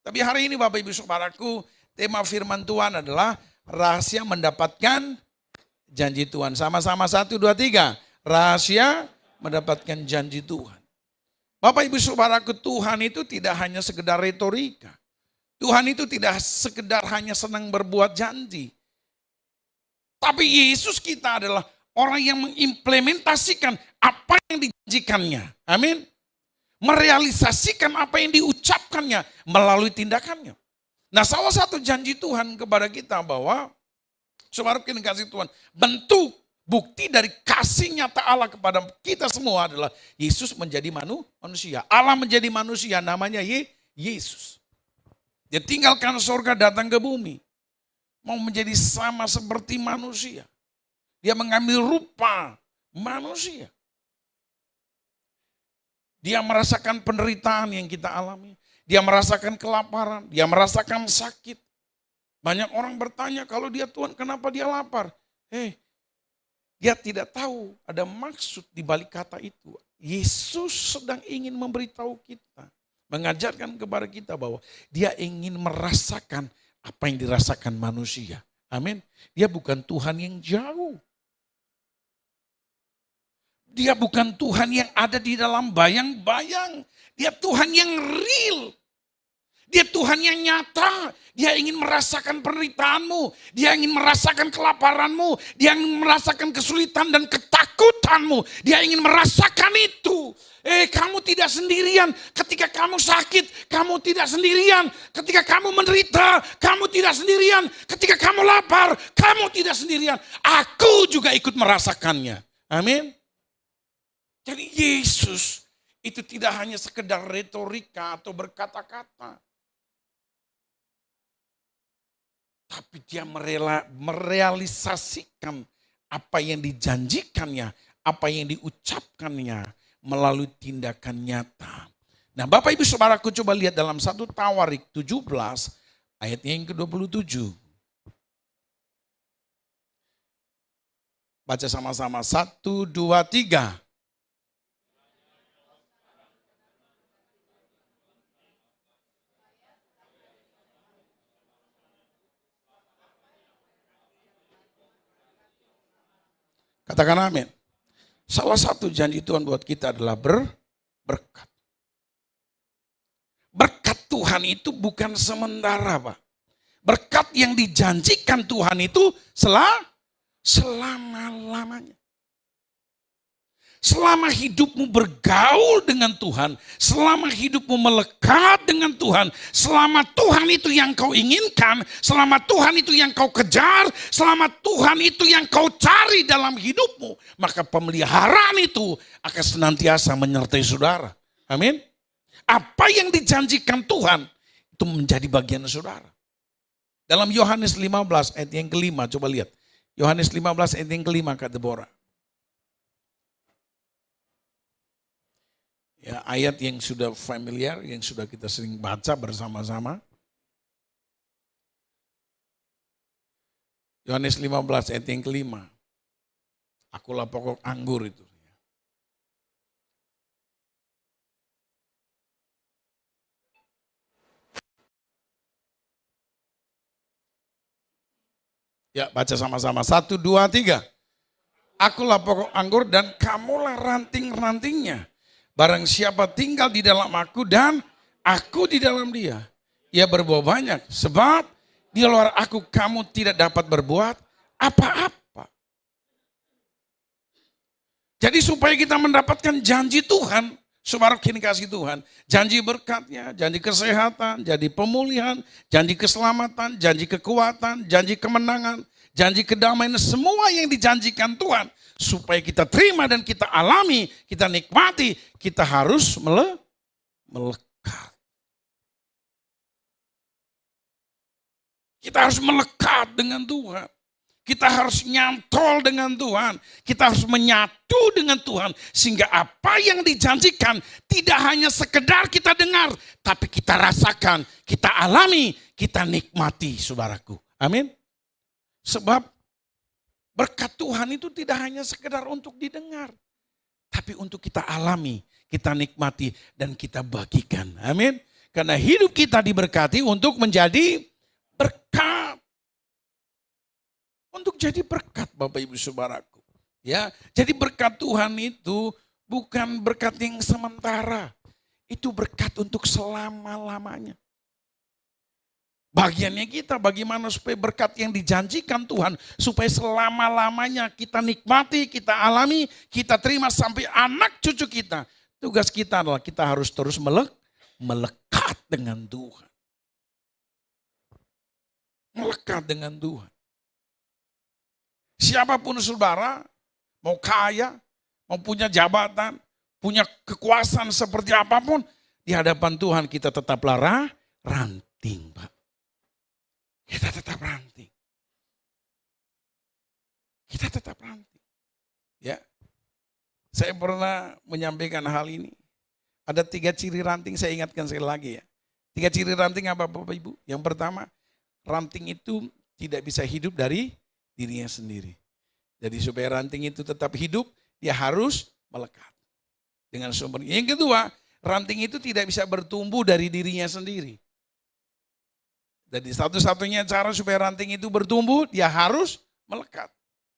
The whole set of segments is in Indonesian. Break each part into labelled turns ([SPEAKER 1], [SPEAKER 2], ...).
[SPEAKER 1] Tapi hari ini Bapak Ibu Saudaraku, tema firman Tuhan adalah rahasia mendapatkan janji Tuhan. Sama-sama 1, 2, 3. Rahasia mendapatkan janji Tuhan. Bapak Ibu Saudaraku, Tuhan itu tidak hanya sekedar retorika. Tuhan itu tidak sekedar hanya senang berbuat janji. Tapi Yesus kita adalah orang yang mengimplementasikan apa yang dijanjikannya. Amin. Merealisasikan apa yang diucapkannya melalui tindakannya. Nah, salah satu janji Tuhan kepada kita bahwa, saudara yang kasih Tuhan, bentuk bukti dari kasih nyata Allah kepada kita semua adalah Yesus menjadi manusia. Allah menjadi manusia, namanya Yesus. Dia tinggalkan surga, datang ke bumi. Mau menjadi sama seperti manusia. Dia mengambil rupa manusia. Dia merasakan penderitaan yang kita alami. Dia merasakan kelaparan, dia merasakan sakit. Banyak orang bertanya, kalau dia Tuhan kenapa dia lapar? Dia tidak tahu ada maksud di balik kata itu. Yesus sedang ingin memberitahu kita, mengajarkan kepada kita bahwa dia ingin merasakan apa yang dirasakan manusia. Amin. Dia bukan Tuhan yang jauh. Dia bukan Tuhan yang ada di dalam bayang-bayang. Dia Tuhan yang real. Dia Tuhan yang nyata. Dia ingin merasakan penderitaanmu. Dia ingin merasakan kelaparanmu. Dia ingin merasakan kesulitan dan ketakutanmu. Dia ingin merasakan itu. Kamu tidak sendirian ketika kamu sakit. Kamu tidak sendirian ketika kamu menderita. Kamu tidak sendirian ketika kamu lapar. Kamu tidak sendirian. Aku juga ikut merasakannya. Amin. Jadi Yesus itu tidak hanya sekedar retorika atau berkata-kata. Tapi dia merealisasikan apa yang dijanjikannya, apa yang diucapkannya melalui tindakan nyata. Nah, Bapak Ibu Saudaraku, coba lihat dalam 1 Tawarik 17 ayatnya yang ke-27. Baca sama-sama 1, 2, 3. Katakan amin. Salah satu janji Tuhan buat kita adalah berkat. Berkat Tuhan itu bukan sementara, Pak. Berkat yang dijanjikan Tuhan itu selama-lamanya. Selama hidupmu bergaul dengan Tuhan, selama hidupmu melekat dengan Tuhan, selama Tuhan itu yang kau inginkan, selama Tuhan itu yang kau kejar, selama Tuhan itu yang kau cari dalam hidupmu, maka pemeliharaan itu akan senantiasa menyertai saudara. Amin. Apa yang dijanjikan Tuhan itu menjadi bagian saudara. Dalam Yohanes 15 ayat yang kelima, coba lihat. Yohanes 15 ayat yang kelima kata Deborah. Ya, ayat yang sudah familiar, yang sudah kita sering baca bersama-sama. Yohanes 15 ayat yang kelima. Akulah pokok anggur itu. Ya, baca sama-sama. 1, 2, 3. Akulah pokok anggur dan kamulah ranting-rantingnya. Barang siapa tinggal di dalam aku dan aku di dalam dia, ia berbuah banyak. Sebab di luar aku kamu tidak dapat berbuat apa-apa. Jadi supaya kita mendapatkan janji Tuhan, saudara kini kasih Tuhan, janji berkatnya, janji kesehatan, janji pemulihan, janji keselamatan, janji kekuatan, janji kemenangan, janji kedamaian, semua yang dijanjikan Tuhan. Supaya kita terima dan kita alami, kita nikmati, kita harus melekat. Kita harus melekat dengan Tuhan. Kita harus nyantol dengan Tuhan. Kita harus menyatu dengan Tuhan. Sehingga apa yang dijanjikan tidak hanya sekedar kita dengar, tapi kita rasakan, kita alami, kita nikmati, saudaraku. Amin. Sebab berkat Tuhan itu tidak hanya sekedar untuk didengar, tapi untuk kita alami, kita nikmati, dan kita bagikan. Amin. Karena hidup kita diberkati untuk menjadi berkat. Untuk jadi berkat Bapak Ibu Saudaraku. Ya, jadi berkat Tuhan itu bukan berkat yang sementara. Itu berkat untuk selama-lamanya. Bagiannya kita bagaimana supaya berkat yang dijanjikan Tuhan. Supaya selama-lamanya kita nikmati, kita alami, kita terima sampai anak cucu kita. Tugas kita adalah kita harus terus melekat dengan Tuhan. Melekat dengan Tuhan. Siapapun saudara, mau kaya, mau punya jabatan, punya kekuasaan seperti apapun, di hadapan Tuhan kita tetaplah ranting, Pak. Kita tetap ranting. Kita tetap ranting. Ya. Saya pernah menyampaikan hal ini. Ada 3 ciri ranting, saya ingatkan sekali lagi ya. 3 ciri ranting apa Bapak Ibu? Yang pertama, ranting itu tidak bisa hidup dari dirinya sendiri. Jadi supaya ranting itu tetap hidup, dia harus melekat dengan sumbernya. Yang kedua, ranting itu tidak bisa bertumbuh dari dirinya sendiri. Jadi satu-satunya cara supaya ranting itu bertumbuh, dia harus melekat.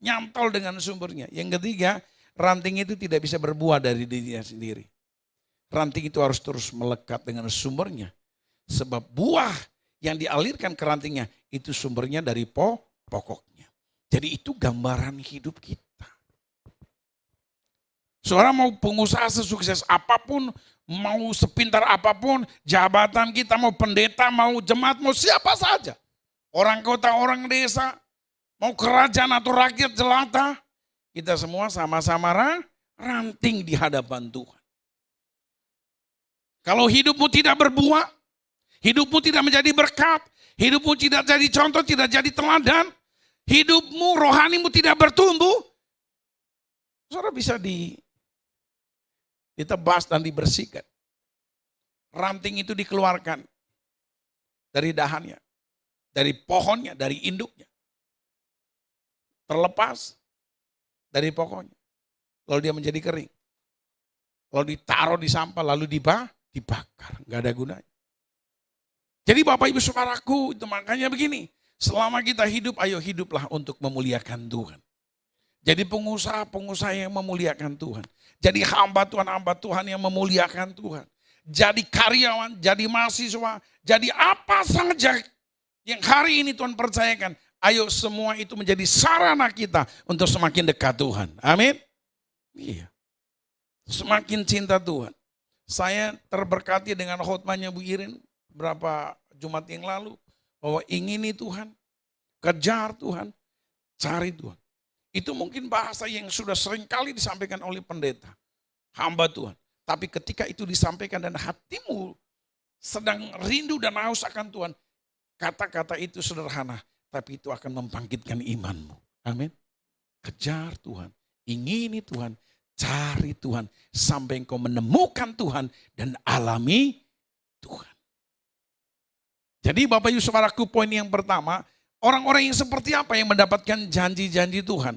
[SPEAKER 1] Nyantol dengan sumbernya. Yang ketiga, ranting itu tidak bisa berbuah dari dirinya sendiri. Ranting itu harus terus melekat dengan sumbernya. Sebab buah yang dialirkan ke rantingnya, itu sumbernya dari pokoknya. Jadi itu gambaran hidup kita. Saudara mau pengusaha sesukses apapun, mau sepintar apapun, jabatan kita, mau pendeta, mau jemaat, mau siapa saja. Orang kota, orang desa, mau kerajaan atau rakyat jelata, kita semua sama-sama ranting di hadapan Tuhan. Kalau hidupmu tidak berbuah, hidupmu tidak menjadi berkat, hidupmu tidak jadi contoh, tidak jadi teladan, hidupmu, rohanimu tidak bertumbuh, saudara bisa ditebas dan dibersihkan. Ranting itu dikeluarkan dari dahannya, dari pohonnya, dari induknya. Terlepas dari pokoknya. Lalu dia menjadi kering. Lalu ditaruh di sampah, lalu dibakar. Nggak ada gunanya. Jadi Bapak Ibu Saudaraku, itu makanya begini. Selama kita hidup, ayo hiduplah untuk memuliakan Tuhan. Jadi pengusaha-pengusaha yang memuliakan Tuhan. Jadi hamba Tuhan yang memuliakan Tuhan. Jadi karyawan, jadi mahasiswa, jadi apa saja yang hari ini Tuhan percayakan. Ayo semua itu menjadi sarana kita untuk semakin dekat Tuhan. Amin. Iya. Semakin cinta Tuhan. Saya terberkati dengan khotbahnya Bu Irin berapa Jumat yang lalu. Bahwa ingini Tuhan, kejar Tuhan, cari Tuhan. Itu mungkin bahasa yang sudah sering kali disampaikan oleh pendeta, hamba Tuhan. Tapi ketika itu disampaikan dan hatimu sedang rindu dan haus akan Tuhan, kata-kata itu sederhana, tapi itu akan membangkitkan imanmu. Amin. Kejar Tuhan, ingini Tuhan, cari Tuhan, sampai engkau menemukan Tuhan dan alami Tuhan. Jadi Bapak Ibu Saudaraku, poin yang pertama, orang-orang yang seperti apa yang mendapatkan janji-janji Tuhan?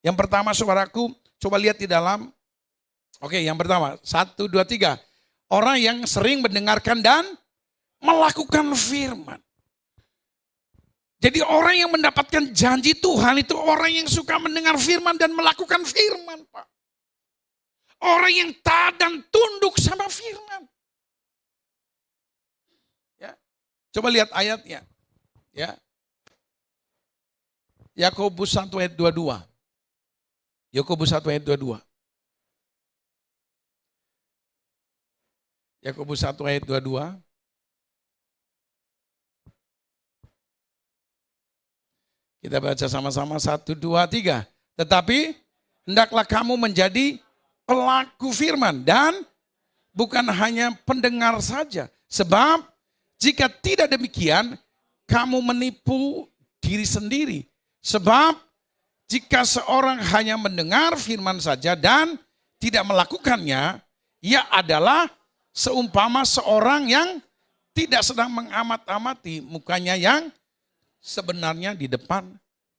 [SPEAKER 1] Yang pertama saudaraku, coba lihat di dalam, oke yang pertama, 1, 2, 3. Orang yang sering mendengarkan dan melakukan firman. Jadi orang yang mendapatkan janji Tuhan itu orang yang suka mendengar firman dan melakukan firman, Pak. Orang yang taat dan tunduk sama firman. Ya. Coba lihat ayatnya. Ya. Yakobus 1 ayat 22. Yakobus 1 ayat 22. Yakobus 1 ayat 22. Kita baca sama-sama 1, 2, 3. Tetapi hendaklah kamu menjadi pelaku firman dan bukan hanya pendengar saja. Sebab jika tidak demikian, kamu menipu diri sendiri. Sebab jika seorang hanya mendengar firman saja dan tidak melakukannya, ia adalah seumpama seorang yang tidak sedang mengamat-amati mukanya yang sebenarnya di depan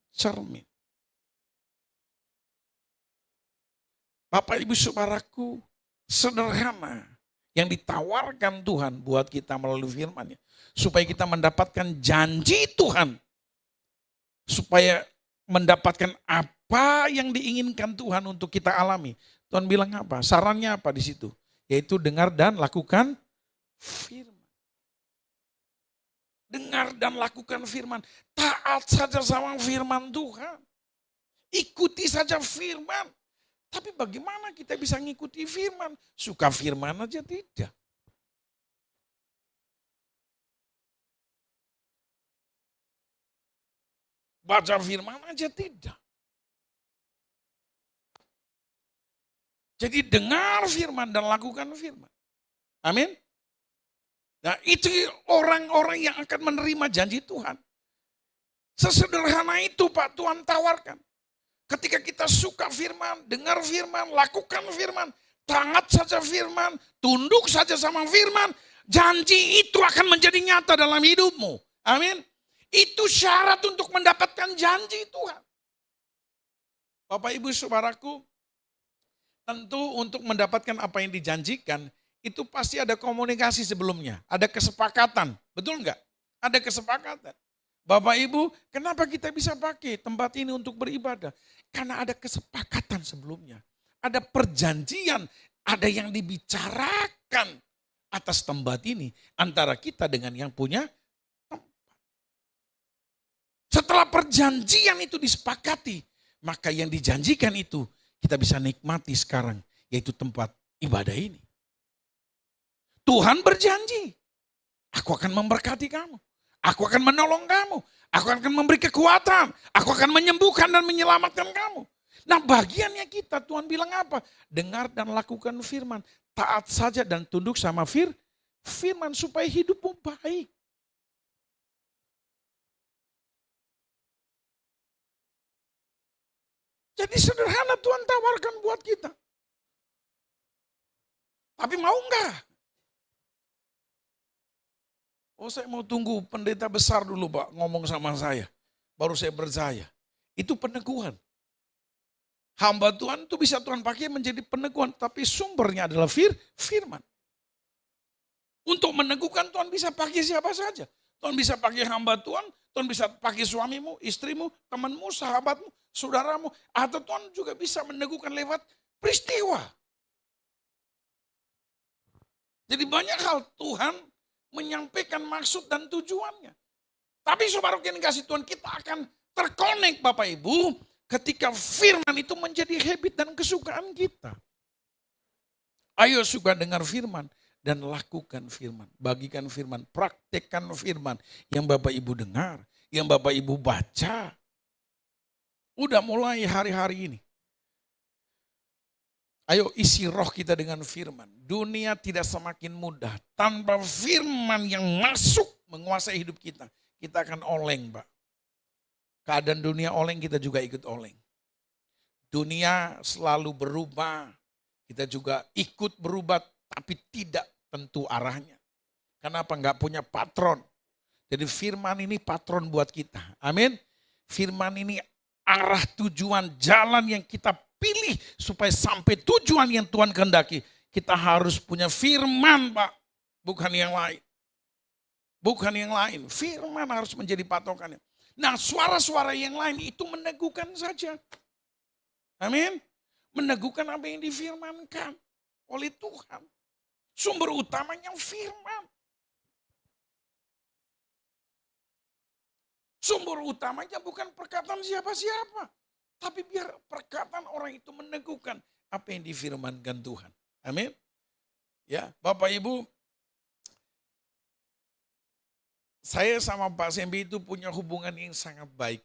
[SPEAKER 1] cermin. Bapak Ibu Saudaraku, sederhana. yang ditawarkan Tuhan buat kita melalui firman-Nya. Supaya kita mendapatkan janji Tuhan. Supaya mendapatkan apa yang diinginkan Tuhan untuk kita alami. Tuhan bilang apa? Sarannya apa di situ? Yaitu dengar dan lakukan firman. Dengar dan lakukan firman. Taat saja sama firman Tuhan. Ikuti saja firman. Tapi bagaimana kita bisa ngikuti firman? Suka firman aja tidak. Baca firman aja tidak. Jadi dengar firman dan lakukan firman. Amin. Nah itu orang-orang yang akan menerima janji Tuhan. Sesederhana itu Pak Tuhan tawarkan. Ketika kita suka firman, dengar firman, lakukan firman, taat saja firman, tunduk saja sama firman, janji itu akan menjadi nyata dalam hidupmu. Amin. Itu syarat untuk mendapatkan janji Tuhan. Bapak Ibu Saudaraku, tentu untuk mendapatkan apa yang dijanjikan, itu pasti ada komunikasi sebelumnya, ada kesepakatan, betul enggak? Ada kesepakatan. Bapak Ibu, kenapa kita bisa pakai tempat ini untuk beribadah? Karena ada kesepakatan sebelumnya, ada perjanjian, ada yang dibicarakan atas tempat ini antara kita dengan yang punya tempat. Setelah perjanjian itu disepakati, maka yang dijanjikan itu kita bisa nikmati sekarang, yaitu tempat ibadah ini. Tuhan berjanji, aku akan memberkati kamu. Aku akan menolong kamu. Aku akan memberi kekuatan. Aku akan menyembuhkan dan menyelamatkan kamu. Nah bagiannya kita, Tuhan bilang apa? Dengar dan lakukan firman. Taat saja dan tunduk sama firman supaya hidupmu baik. Jadi sederhana Tuhan tawarkan buat kita. Tapi mau enggak? Oh saya mau tunggu pendeta besar dulu Pak ngomong sama saya. Baru saya percaya. Itu peneguhan. Hamba Tuhan itu bisa Tuhan pakai menjadi peneguhan. Tapi sumbernya adalah firman. Untuk meneguhkan Tuhan bisa pakai siapa saja. Tuhan bisa pakai hamba Tuhan. Tuhan bisa pakai suamimu, istrimu, temanmu, sahabatmu, saudaramu. Atau Tuhan juga bisa meneguhkan lewat peristiwa. Jadi banyak hal Tuhan menyampaikan maksud dan tujuannya. Tapi saudara yang dikasih Tuhan, kita akan terkonek Bapak Ibu ketika firman itu menjadi habit dan kesukaan kita. Ayo suka dengar firman dan lakukan firman. Bagikan firman, praktekkan firman yang Bapak Ibu dengar, yang Bapak Ibu baca. Udah mulai hari-hari ini. Ayo isi roh kita dengan firman. Dunia tidak semakin mudah. Tanpa firman yang masuk menguasai hidup kita. Kita akan oleng, Pak. Keadaan dunia oleng, kita juga ikut oleng. Dunia selalu berubah. Kita juga ikut berubah, tapi tidak tentu arahnya. Kenapa? Enggak punya patron. Jadi firman ini patron buat kita. Amin. Firman ini arah tujuan jalan yang kita pilih supaya sampai tujuan yang Tuhan kehendaki. Kita harus punya firman, Pak. Bukan yang lain. Bukan yang lain. Firman harus menjadi patokannya. Nah suara-suara yang lain itu meneguhkan saja. Amin. Meneguhkan apa yang difirmankan oleh Tuhan. Sumber utamanya firman. Sumber utamanya bukan perkataan siapa-siapa. Tapi biar perkataan orang itu meneguhkan apa yang difirmankan Tuhan. Amin. Ya, Bapak Ibu, saya sama Pak Sembi itu punya hubungan yang sangat baik.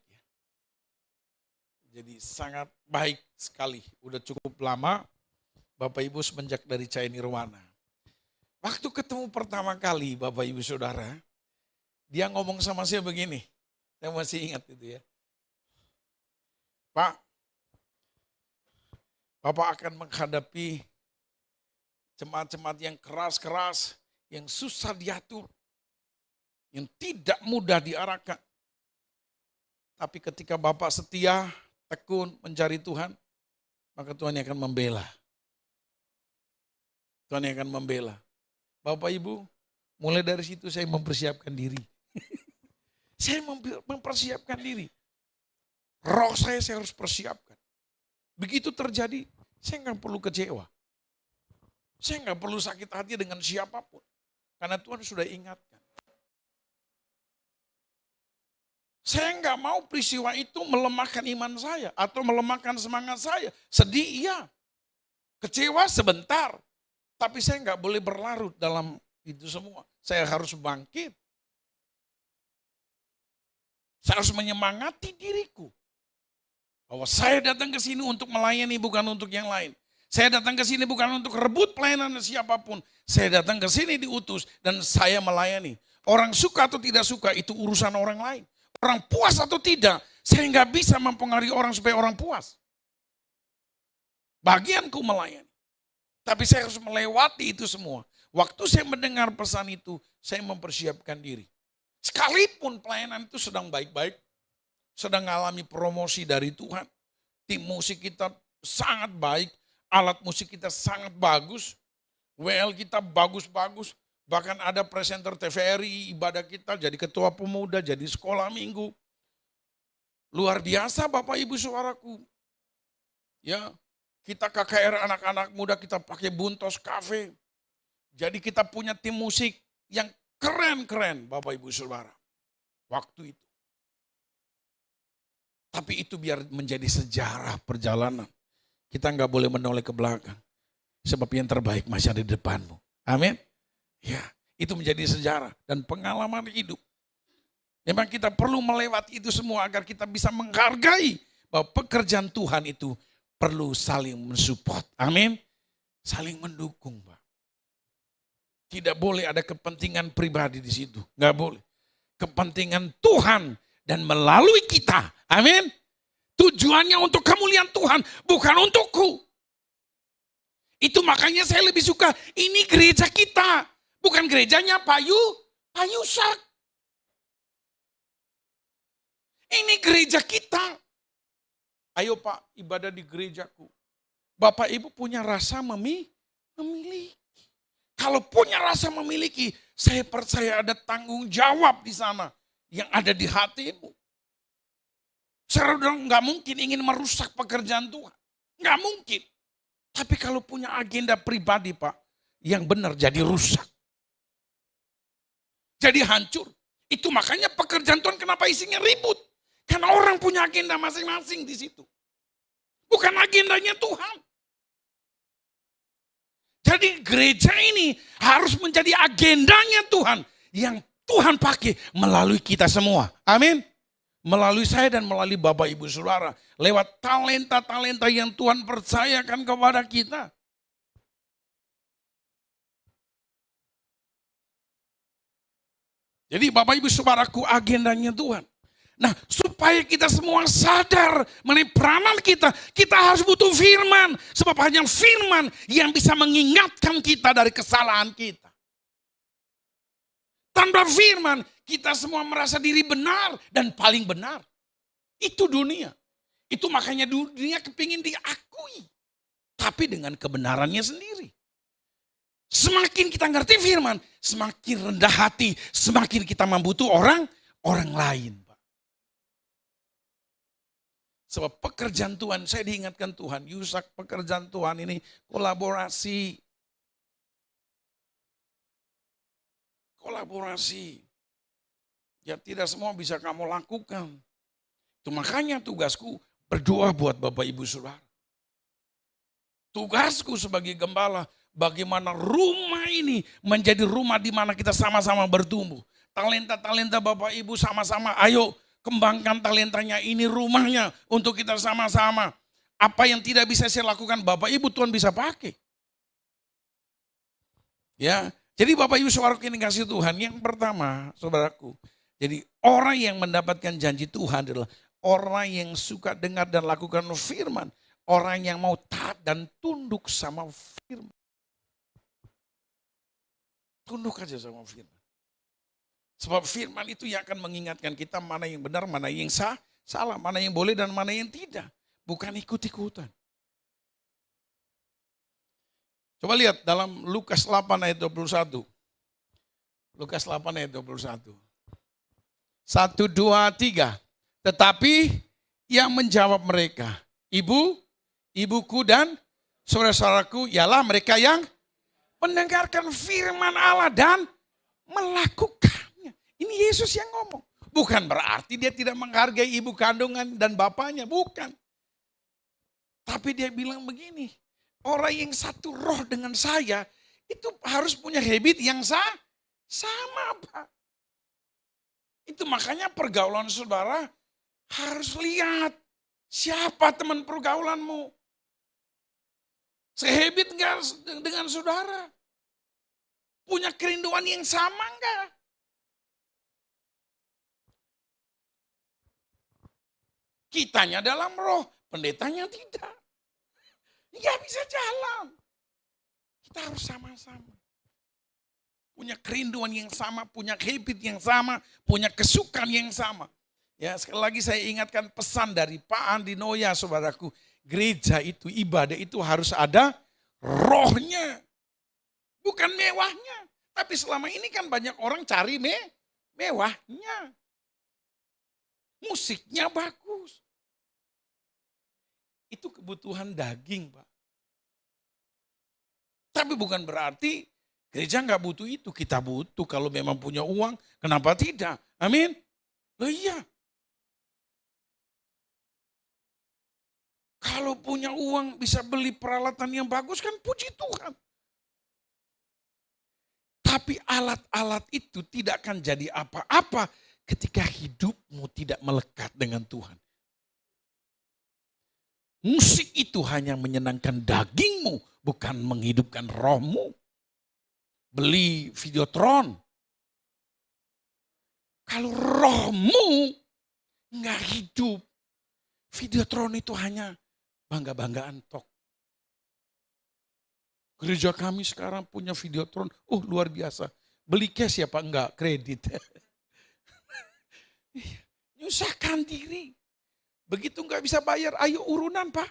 [SPEAKER 1] Jadi sangat baik sekali. Udah cukup lama Bapak Ibu semenjak dari Cahaya Nirwana. Waktu ketemu pertama kali Bapak Ibu Saudara, dia ngomong sama saya begini. Saya masih ingat itu ya. Pak, Bapak akan menghadapi jemaat-jemaat yang keras-keras, yang susah diatur, yang tidak mudah diarahkan. Tapi ketika Bapak setia, tekun mencari Tuhan, maka Tuhan yang akan membela. Tuhan yang akan membela. Bapak Ibu, mulai dari situ saya mempersiapkan diri. Saya mempersiapkan diri. Roh saya harus persiapkan. Begitu terjadi, saya nggak perlu kecewa. Saya nggak perlu sakit hati dengan siapapun. Karena Tuhan sudah ingatkan. Saya nggak mau peristiwa itu melemahkan iman saya. Atau melemahkan semangat saya. Sedih iya. Kecewa sebentar. Tapi saya nggak boleh berlarut dalam itu semua. Saya harus bangkit. Saya harus menyemangati diriku. Bahwa saya datang ke sini untuk melayani bukan untuk yang lain. Saya datang ke sini bukan untuk rebut pelayanan siapapun. Saya datang ke sini diutus dan saya melayani. Orang suka atau tidak suka itu urusan orang lain. Orang puas atau tidak, saya nggak bisa mempengaruhi orang supaya orang puas. Bagianku melayani. Tapi saya harus melewati itu semua. Waktu saya mendengar pesan itu, saya mempersiapkan diri. Sekalipun pelayanan itu sedang baik-baik, sedang mengalami promosi dari Tuhan. Tim musik kita sangat baik, alat musik kita sangat bagus, WL kita bagus-bagus. Bahkan ada presenter TVRI, ibadah kita jadi ketua pemuda, jadi sekolah minggu. Luar biasa Bapak Ibu Saudaraku. Ya, kita KKR anak-anak muda kita pakai Buntos Cafe. Jadi kita punya tim musik yang keren-keren Bapak Ibu Saudara. Waktu itu. Tapi itu biar menjadi sejarah perjalanan. Kita nggak boleh menoleh ke belakang. Sebab yang terbaik masih ada di depanmu. Amin. Ya, itu menjadi sejarah dan pengalaman hidup. Memang kita perlu melewati itu semua agar kita bisa menghargai bahwa pekerjaan Tuhan itu perlu saling mensupport. Amin. Saling mendukung, Pak. Tidak boleh ada kepentingan pribadi di situ. Nggak boleh. Kepentingan Tuhan dan melalui kita. Amin. Tujuannya untuk kemuliaan Tuhan, bukan untukku. Itu makanya saya lebih suka, ini gereja kita. Bukan gerejanya Pak Yusak. Ini gereja kita. Ayo Pak, ibadah di gerejaku. Bapak Ibu punya rasa memiliki. Kalau punya rasa memiliki, saya percaya ada tanggung jawab di sana yang ada di hatimu. Saudara nggak mungkin ingin merusak pekerjaan Tuhan. Nggak mungkin. Tapi kalau punya agenda pribadi Pak, yang benar jadi rusak. Jadi hancur. Itu makanya pekerjaan Tuhan kenapa isinya ribut. Karena orang punya agenda masing-masing di situ. Bukan agendanya Tuhan. Jadi gereja ini harus menjadi agendanya Tuhan. Yang Tuhan pakai melalui kita semua. Amin. Melalui saya dan melalui Bapak Ibu Saudara. Lewat talenta-talenta yang Tuhan percayakan kepada kita. Jadi Bapak Ibu Saudaraku agendanya Tuhan. Nah supaya kita semua sadar mengenai peranan kita harus butuh firman. Sebab hanya firman yang bisa mengingatkan kita dari kesalahan kita. Tanpa firman kita semua merasa diri benar dan paling benar. Itu dunia. Itu makanya dunia kepingin diakui. Tapi dengan kebenarannya sendiri. Semakin kita ngerti firman, semakin rendah hati, semakin kita membutuh orang lain. Pak. Sebab pekerjaan Tuhan, saya diingatkan Tuhan, Yusak pekerjaan Tuhan ini kolaborasi. Kolaborasi. Ya tidak semua bisa kamu lakukan. Itu makanya tugasku berdoa buat Bapak Ibu Saudara. Tugasku sebagai gembala, bagaimana rumah ini menjadi rumah di mana kita sama-sama bertumbuh. Talenta-talenta Bapak Ibu sama-sama, ayo kembangkan talentanya, ini rumahnya untuk kita sama-sama. Apa yang tidak bisa saya lakukan, Bapak Ibu Tuhan bisa pakai. Ya, jadi Bapak Ibu Saudaraku ini kasih Tuhan, yang pertama saudaraku, jadi orang yang mendapatkan janji Tuhan adalah orang yang suka dengar dan lakukan firman. Orang yang mau taat dan tunduk sama firman. Tunduk aja sama firman. Sebab firman itu yang akan mengingatkan kita mana yang benar, mana yang salah, mana yang boleh dan mana yang tidak. Bukan ikut-ikutan. Coba lihat dalam Lukas 8 ayat 21. Lukas 8 ayat 21. 1, 2, 3. Tetapi yang menjawab mereka, ibuku dan saudara-saudaraku ialah mereka yang mendengarkan firman Allah dan melakukannya. Ini Yesus yang ngomong. Bukan berarti dia tidak menghargai ibu kandungan dan bapaknya, bukan. Tapi dia bilang begini, orang yang satu roh dengan saya itu harus punya habit yang sama, Pak. Itu makanya pergaulan saudara harus lihat siapa teman pergaulanmu. Sehabit enggak dengan saudara? Punya kerinduan yang sama enggak? Kitanya dalam roh, pendetanya tidak. Enggak bisa jalan. Kita harus sama-sama. Punya kerinduan yang sama, punya habit yang sama, punya kesukaan yang sama. Ya, sekali lagi saya ingatkan pesan dari Pak Andi Noya, saudaraku. Gereja itu, ibadah itu harus ada rohnya. Bukan mewahnya. Tapi selama ini kan banyak orang cari mewahnya. Musiknya bagus. Itu kebutuhan daging, Pak. Tapi bukan berarti gereja nggak butuh itu. Kita butuh kalau memang punya uang. Kenapa tidak? Amin. Loh iya. Kalau punya uang bisa beli peralatan yang bagus kan puji Tuhan. Tapi alat-alat itu tidak akan jadi apa-apa ketika hidupmu tidak melekat dengan Tuhan. Musik itu hanya menyenangkan dagingmu, bukan menghidupkan rohmu. Beli videotron. Kalau rohmu nggak hidup, videotron itu hanya bangga-banggaan tok. Gereja kami sekarang punya videotron, luar biasa. Beli cash ya Pak? Enggak, kredit. Nyusahkan diri. Begitu enggak bisa bayar, ayo urunan Pak.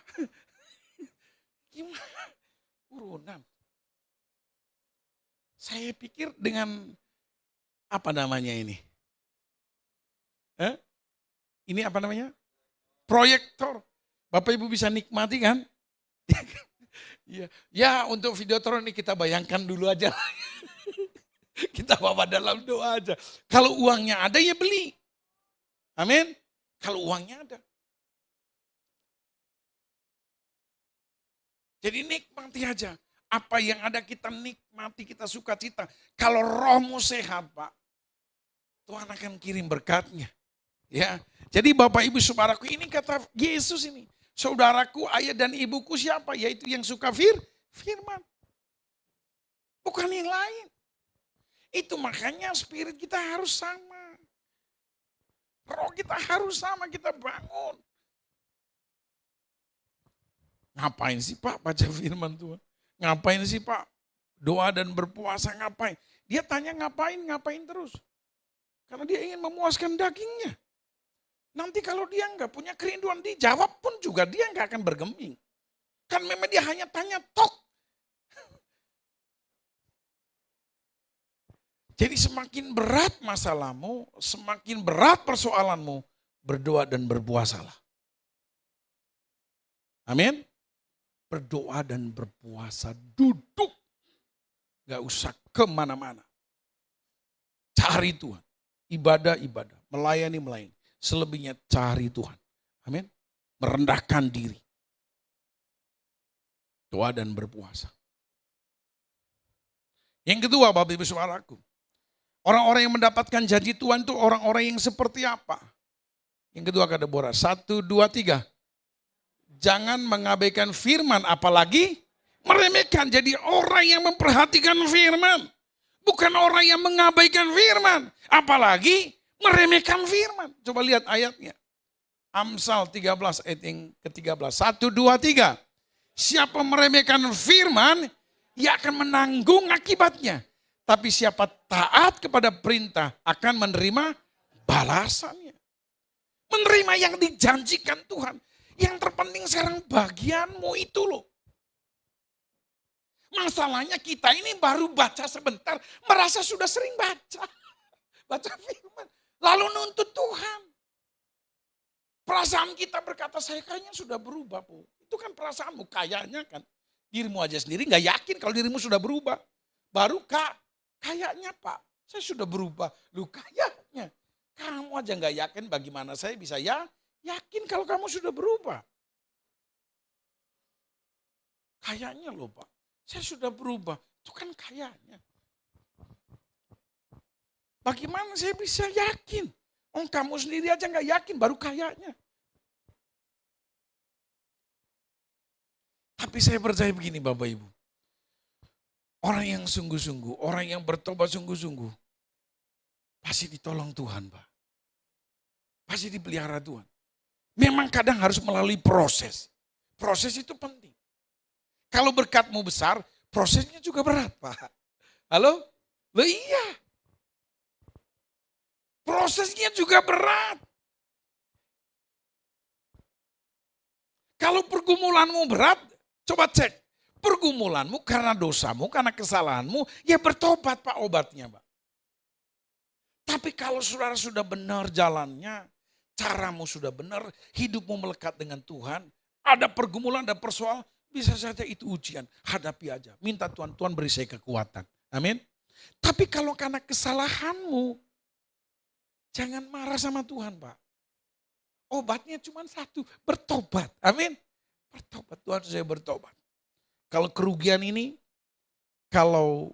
[SPEAKER 1] Gimana? Urunan. Saya pikir dengan, apa namanya ini? Ini apa namanya? Proyektor. Bapak Ibu bisa nikmati kan? Ya untuk videotron ini kita bayangkan dulu aja. Kita bawa dalam doa aja. Kalau uangnya ada ya beli. Amin. Kalau uangnya ada. Jadi nikmati aja. Apa yang ada kita nikmati, kita sukacita. Kalau rohmu sehat Pak, Tuhan akan kirim berkatnya. Ya, jadi Bapak Ibu saudaraku, ini kata Yesus ini. Saudaraku, ayah dan ibuku siapa? Yaitu yang suka firman. Bukan yang lain. Itu makanya spirit kita harus sama. Roh kita harus sama, kita bangun. Ngapain sih Pak baca firman Tuhan? Ngapain sih Pak doa dan berpuasa ngapain? Dia tanya ngapain terus. Karena dia ingin memuaskan dagingnya. Nanti kalau dia nggak punya kerinduan dijawab pun juga dia nggak akan bergeming. Kan memang dia hanya tanya tok. Jadi semakin berat masalahmu, semakin berat persoalanmu, berdoa dan berpuasalah. Amin. Berdoa dan berpuasa, duduk. Gak usah kemana-mana. Cari Tuhan. Ibadah, melayani. Selebihnya cari Tuhan. Amin. Merendahkan diri. Doa dan berpuasa. Yang kedua Bapak Ibu saudaraku. Orang-orang yang mendapatkan janji Tuhan itu orang-orang yang seperti apa? Yang kedua kata Deborah. 1, 2, 3. Jangan mengabaikan firman apalagi meremehkan. Jadi orang yang memperhatikan firman. Bukan orang yang mengabaikan firman. Apalagi meremehkan firman. Coba lihat ayatnya. Amsal 13 ayat yang ke-13. 1, 2, 3. Siapa meremehkan firman, ia akan menanggung akibatnya. Tapi siapa taat kepada perintah akan menerima balasannya. Menerima yang dijanjikan Tuhan. Yang terpenting sekarang bagianmu itu loh. Masalahnya kita ini baru baca sebentar, merasa sudah sering baca. Baca firman, lalu nuntut Tuhan. Perasaan kita berkata, saya kayaknya sudah berubah, Bu. Itu kan perasaanmu, kayaknya kan. Dirimu aja sendiri gak yakin kalau dirimu sudah berubah. Baru kayaknya Pak, saya sudah berubah. Lu kayaknya. Kamu aja gak yakin, bagaimana saya bisa yakin kalau kamu sudah berubah. Kayaknya loh Pak, saya sudah berubah. Itu kan kayaknya. Bagaimana saya bisa yakin? Oh, kamu sendiri aja gak yakin, baru kayaknya. Tapi saya percaya begini Bapak Ibu. Orang yang sungguh-sungguh, orang yang bertobat sungguh-sungguh, pasti ditolong Tuhan Pak. Pasti dipelihara Tuhan. Memang kadang harus melalui proses. Proses itu penting. Kalau berkatmu besar, prosesnya juga berat Pak. Halo? Loh iya. Prosesnya juga berat. Kalau pergumulanmu berat, coba cek. Pergumulanmu karena dosamu, karena kesalahanmu, ya bertobat Pak obatnya Pak. Tapi kalau saudara sudah benar jalannya, caramu sudah benar, hidupmu melekat dengan Tuhan, ada pergumulan, ada persoalan, bisa saja itu ujian, hadapi aja. Minta Tuhan, Tuhan beri saya kekuatan. Amin. Tapi kalau karena kesalahanmu, jangan marah sama Tuhan Pak. Obatnya cuma satu, bertobat. Amin. Bertobat, Tuhan saya bertobat. Kalau kerugian ini, kalau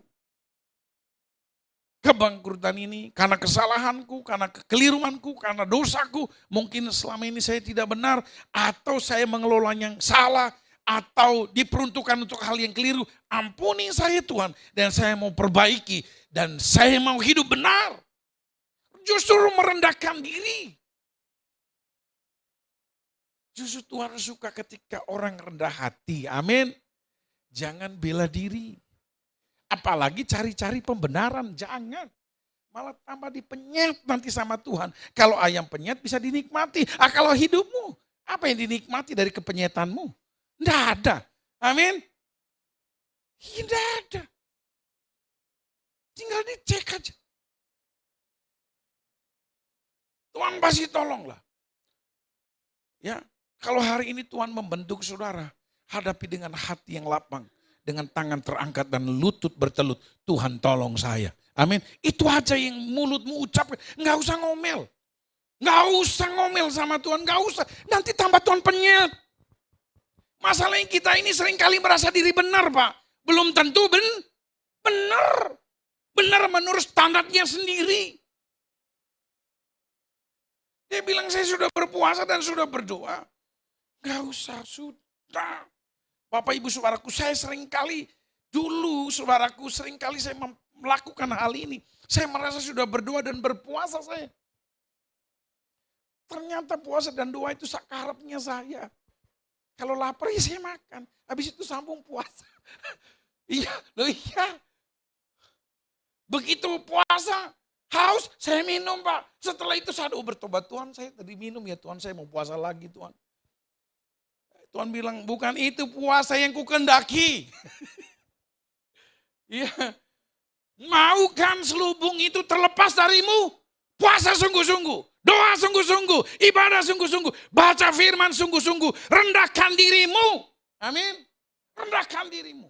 [SPEAKER 1] kebangkrutan ini, karena kesalahanku, karena kekeliruanku, karena dosaku, mungkin selama ini saya tidak benar, atau saya mengelolanya yang salah, atau diperuntukkan untuk hal yang keliru, ampuni saya Tuhan, dan saya mau perbaiki, dan saya mau hidup benar. Justru merendahkan diri. Justru Tuhan suka ketika orang rendah hati, amin. Jangan bela diri. Apalagi cari-cari pembenaran, jangan. Malah tambah dipenyet nanti sama Tuhan. Kalau ayam penyet bisa dinikmati. Kalau hidupmu, apa yang dinikmati dari kepenyetanmu? Tidak ada. Amin. Tidak ada. Tinggal dicek aja. Tuhan pasti tolonglah. Ya, kalau hari ini Tuhan membentuk saudara, hadapi dengan hati yang lapang, dengan tangan terangkat dan lutut bertelut. Tuhan tolong saya. Amin. Itu aja yang mulutmu ucapkan. Nggak usah ngomel. Nggak usah ngomel sama Tuhan. Nggak usah. Nanti tambah Tuhan penyet. Masalahnya kita ini seringkali merasa diri benar Pak. Belum tentu benar. Benar menurut standarnya sendiri. Dia bilang saya sudah berpuasa dan sudah berdoa. Nggak usah, sudah. Bapak ibu saudaraku, saya seringkali dulu saudaraku seringkali saya melakukan hal ini. Saya merasa sudah berdoa dan berpuasa saya. Ternyata puasa dan doa itu sakarapnya saya. Kalau lapar ya saya makan. Habis itu sambung puasa. Iya, loh iya. Begitu puasa, haus, saya minum Pak. Setelah itu saya bertobat, Tuhan saya tadi minum ya Tuhan, saya mau puasa lagi Tuhan. Tuhan bilang, bukan itu puasa yang kukendaki. Iya. Mau kan selubung itu terlepas darimu? Puasa sungguh-sungguh, doa sungguh-sungguh, ibadah sungguh-sungguh, baca firman sungguh-sungguh, rendahkan dirimu. Amin. Rendahkan dirimu.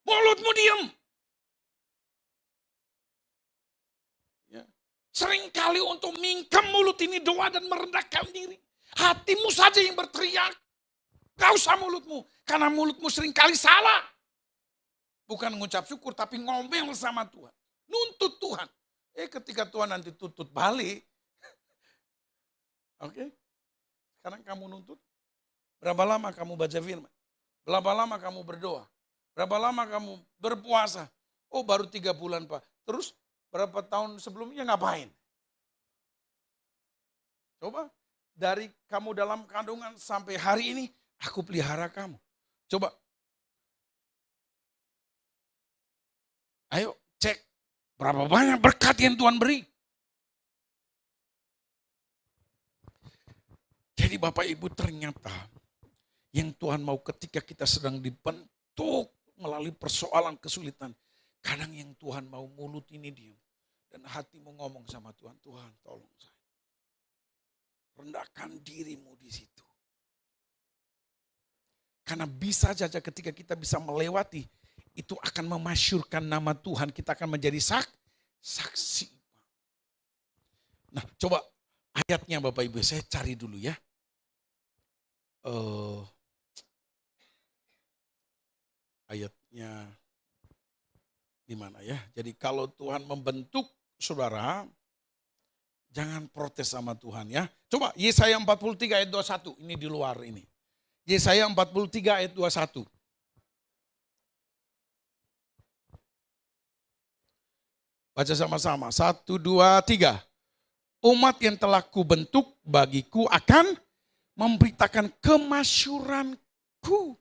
[SPEAKER 1] Mulutmu diam. Ya. Seringkali untuk mingkem mulut ini doa dan merendahkan diri. Hatimu saja yang berteriak. Gak usah mulutmu, karena mulutmu seringkali salah. Bukan mengucap syukur, tapi ngomel sama Tuhan. Nuntut Tuhan. Ketika Tuhan nanti tuntut balik. Oke. Sekarang kamu nuntut. Berapa lama kamu baca firman? Berapa lama kamu berdoa? Berapa lama kamu berpuasa? Oh baru 3 bulan Pak. Terus berapa tahun sebelumnya ngapain? Coba dari kamu dalam kandungan sampai hari ini. Aku pelihara kamu. Coba. Ayo cek. Berapa banyak berkat yang Tuhan beri. Jadi Bapak Ibu ternyata. Yang Tuhan mau ketika kita sedang dibentuk melalui persoalan kesulitan. Kadang yang Tuhan mau mulut ini diam. Dan hatimu ngomong sama Tuhan, Tuhan tolong saya. Rendahkan dirimu di situ. Karena bisa saja ketika kita bisa melewati, itu akan memasyurkan nama Tuhan. Kita akan menjadi saksi. Nah coba ayatnya Bapak Ibu, saya cari dulu ya. Ayatnya di mana ya? Jadi kalau Tuhan membentuk saudara, jangan protes sama Tuhan ya. Coba Yesaya 43 ayat 21, ini di luar ini. Yesaya 43 ayat 21. Baca sama-sama, 1, 2, 3. Umat yang telah kubentuk bagiku akan memberitakan kemasyuranku.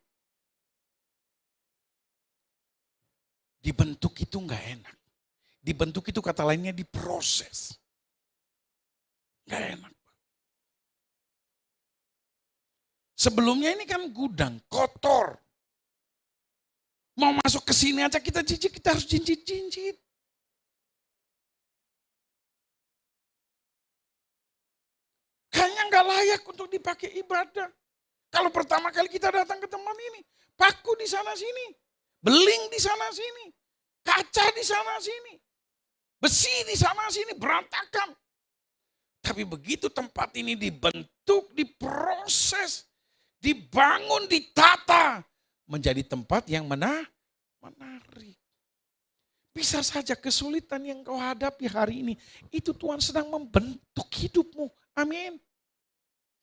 [SPEAKER 1] Dibentuk itu enggak enak. Dibentuk itu kata lainnya diproses. Enggak enak. Sebelumnya ini kan gudang, kotor. Mau masuk ke sini aja kita jijik, kita harus jinjit-jinjit. Kayaknya enggak layak untuk dipakai ibadah. Kalau pertama kali kita datang ke tempat ini, paku di sana sini, beling di sana sini, kaca di sana sini, besi di sana sini, berantakan. Tapi begitu tempat ini dibentuk, diproses, dibangun, ditata, menjadi tempat yang menarik. Bisa saja kesulitan yang kau hadapi hari ini, itu Tuhan sedang membentuk hidupmu. Amin.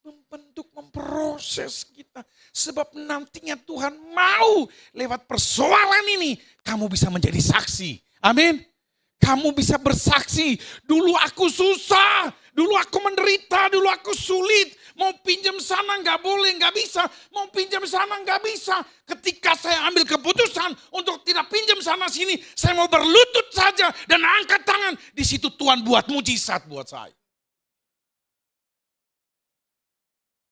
[SPEAKER 1] Membentuk, memproses kita. Sebab nantinya Tuhan mau lewat persoalan ini, kamu bisa menjadi saksi. Amin. Kamu bisa bersaksi, dulu aku susah, dulu aku menderita, dulu aku sulit. Mau pinjam sana nggak boleh, nggak bisa. Mau pinjam sana nggak bisa. Ketika saya ambil keputusan untuk tidak pinjam sana sini, saya mau berlutut saja dan angkat tangan. Di situ Tuhan buat mujizat buat saya.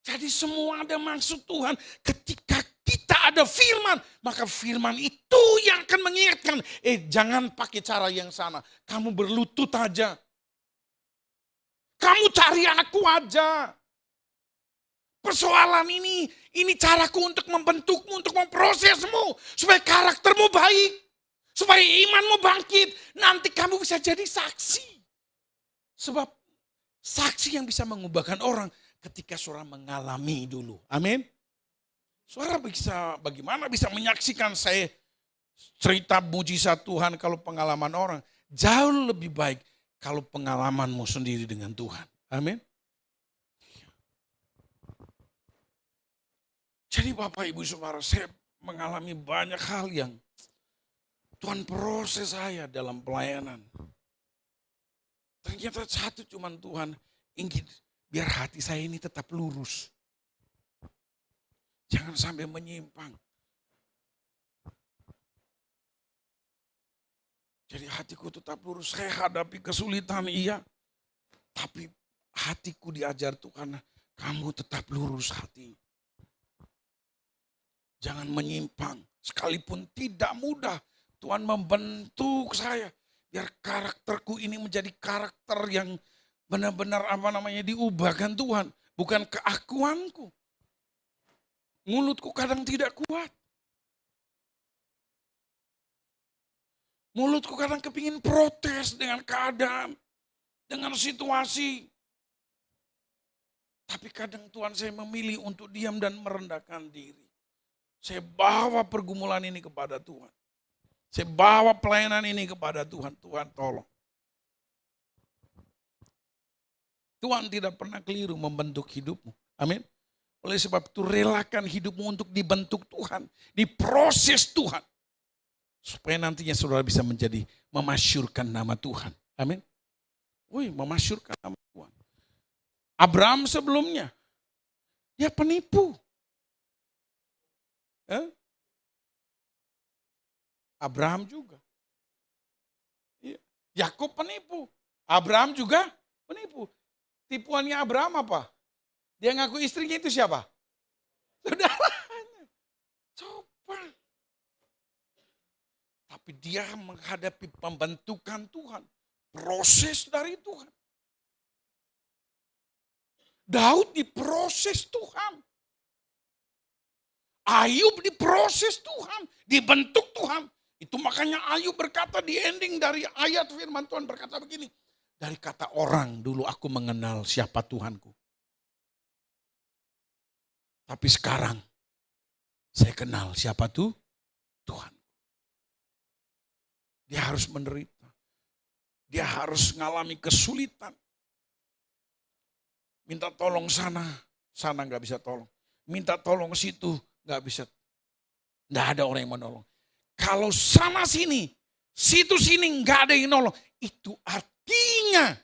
[SPEAKER 1] Jadi semua ada maksud Tuhan. Ketika kita ada firman, maka firman itu yang akan mengingatkan. Jangan pakai cara yang sana. Kamu berlutut aja. Kamu cari aku aja. Persoalan ini caraku untuk membentukmu, untuk memprosesmu. Supaya karaktermu baik. Supaya imanmu bangkit. Nanti kamu bisa jadi saksi. Sebab saksi yang bisa mengubahkan orang ketika saudara mengalami dulu. Amin. Saudara bagaimana bisa menyaksikan saya cerita mujizat Tuhan kalau pengalaman orang. Jauh lebih baik kalau pengalamanmu sendiri dengan Tuhan. Amin. Jadi Bapak Ibu Saudara, saya mengalami banyak hal yang Tuhan proses saya dalam pelayanan. Ternyata satu cuman Tuhan ingin biar hati saya ini tetap lurus. Jangan sampai menyimpang. Jadi hatiku tetap lurus. Saya hadapi kesulitan iya. Tapi hatiku diajar Tuhan, kamu tetap lurus hati. Jangan menyimpang. Sekalipun tidak mudah, Tuhan membentuk saya. Biar karakterku ini menjadi karakter yang benar-benar diubahkan Tuhan. Bukan keakuanku. Mulutku kadang tidak kuat. Mulutku kadang kepingin protes dengan keadaan. Dengan situasi. Tapi kadang Tuhan saya memilih untuk diam dan merendahkan diri. Saya bawa pergumulan ini kepada Tuhan. Saya bawa pelayanan ini kepada Tuhan. Tuhan tolong. Tuhan tidak pernah keliru membentuk hidupmu. Amin. Oleh sebab itu relakan hidupmu untuk dibentuk Tuhan. Diproses Tuhan. Supaya nantinya saudara bisa menjadi memasyurkan nama Tuhan. Amin. Memasyurkan nama Tuhan. Abraham sebelumnya. Dia penipu. Abraham juga. Yakub penipu. Abraham juga penipu. Tipuannya Abraham apa? Dia ngaku istrinya itu siapa? Saudaranya. Coba. Tapi dia menghadapi pembentukan Tuhan. Proses dari Tuhan. Daud diproses Tuhan. Ayub diproses Tuhan. Dibentuk Tuhan. Itu makanya Ayub berkata di ending dari ayat firman Tuhan berkata begini. Dari kata orang dulu aku mengenal siapa Tuhanku. Tapi sekarang saya kenal siapa tuh Tuhan. Dia harus menderita. Dia harus mengalami kesulitan. Minta tolong sana, sana nggak bisa tolong. Minta tolong situ, nggak bisa. Nggak ada orang yang menolong. Kalau sana sini, situ sini nggak ada yang nolong. Itu artinya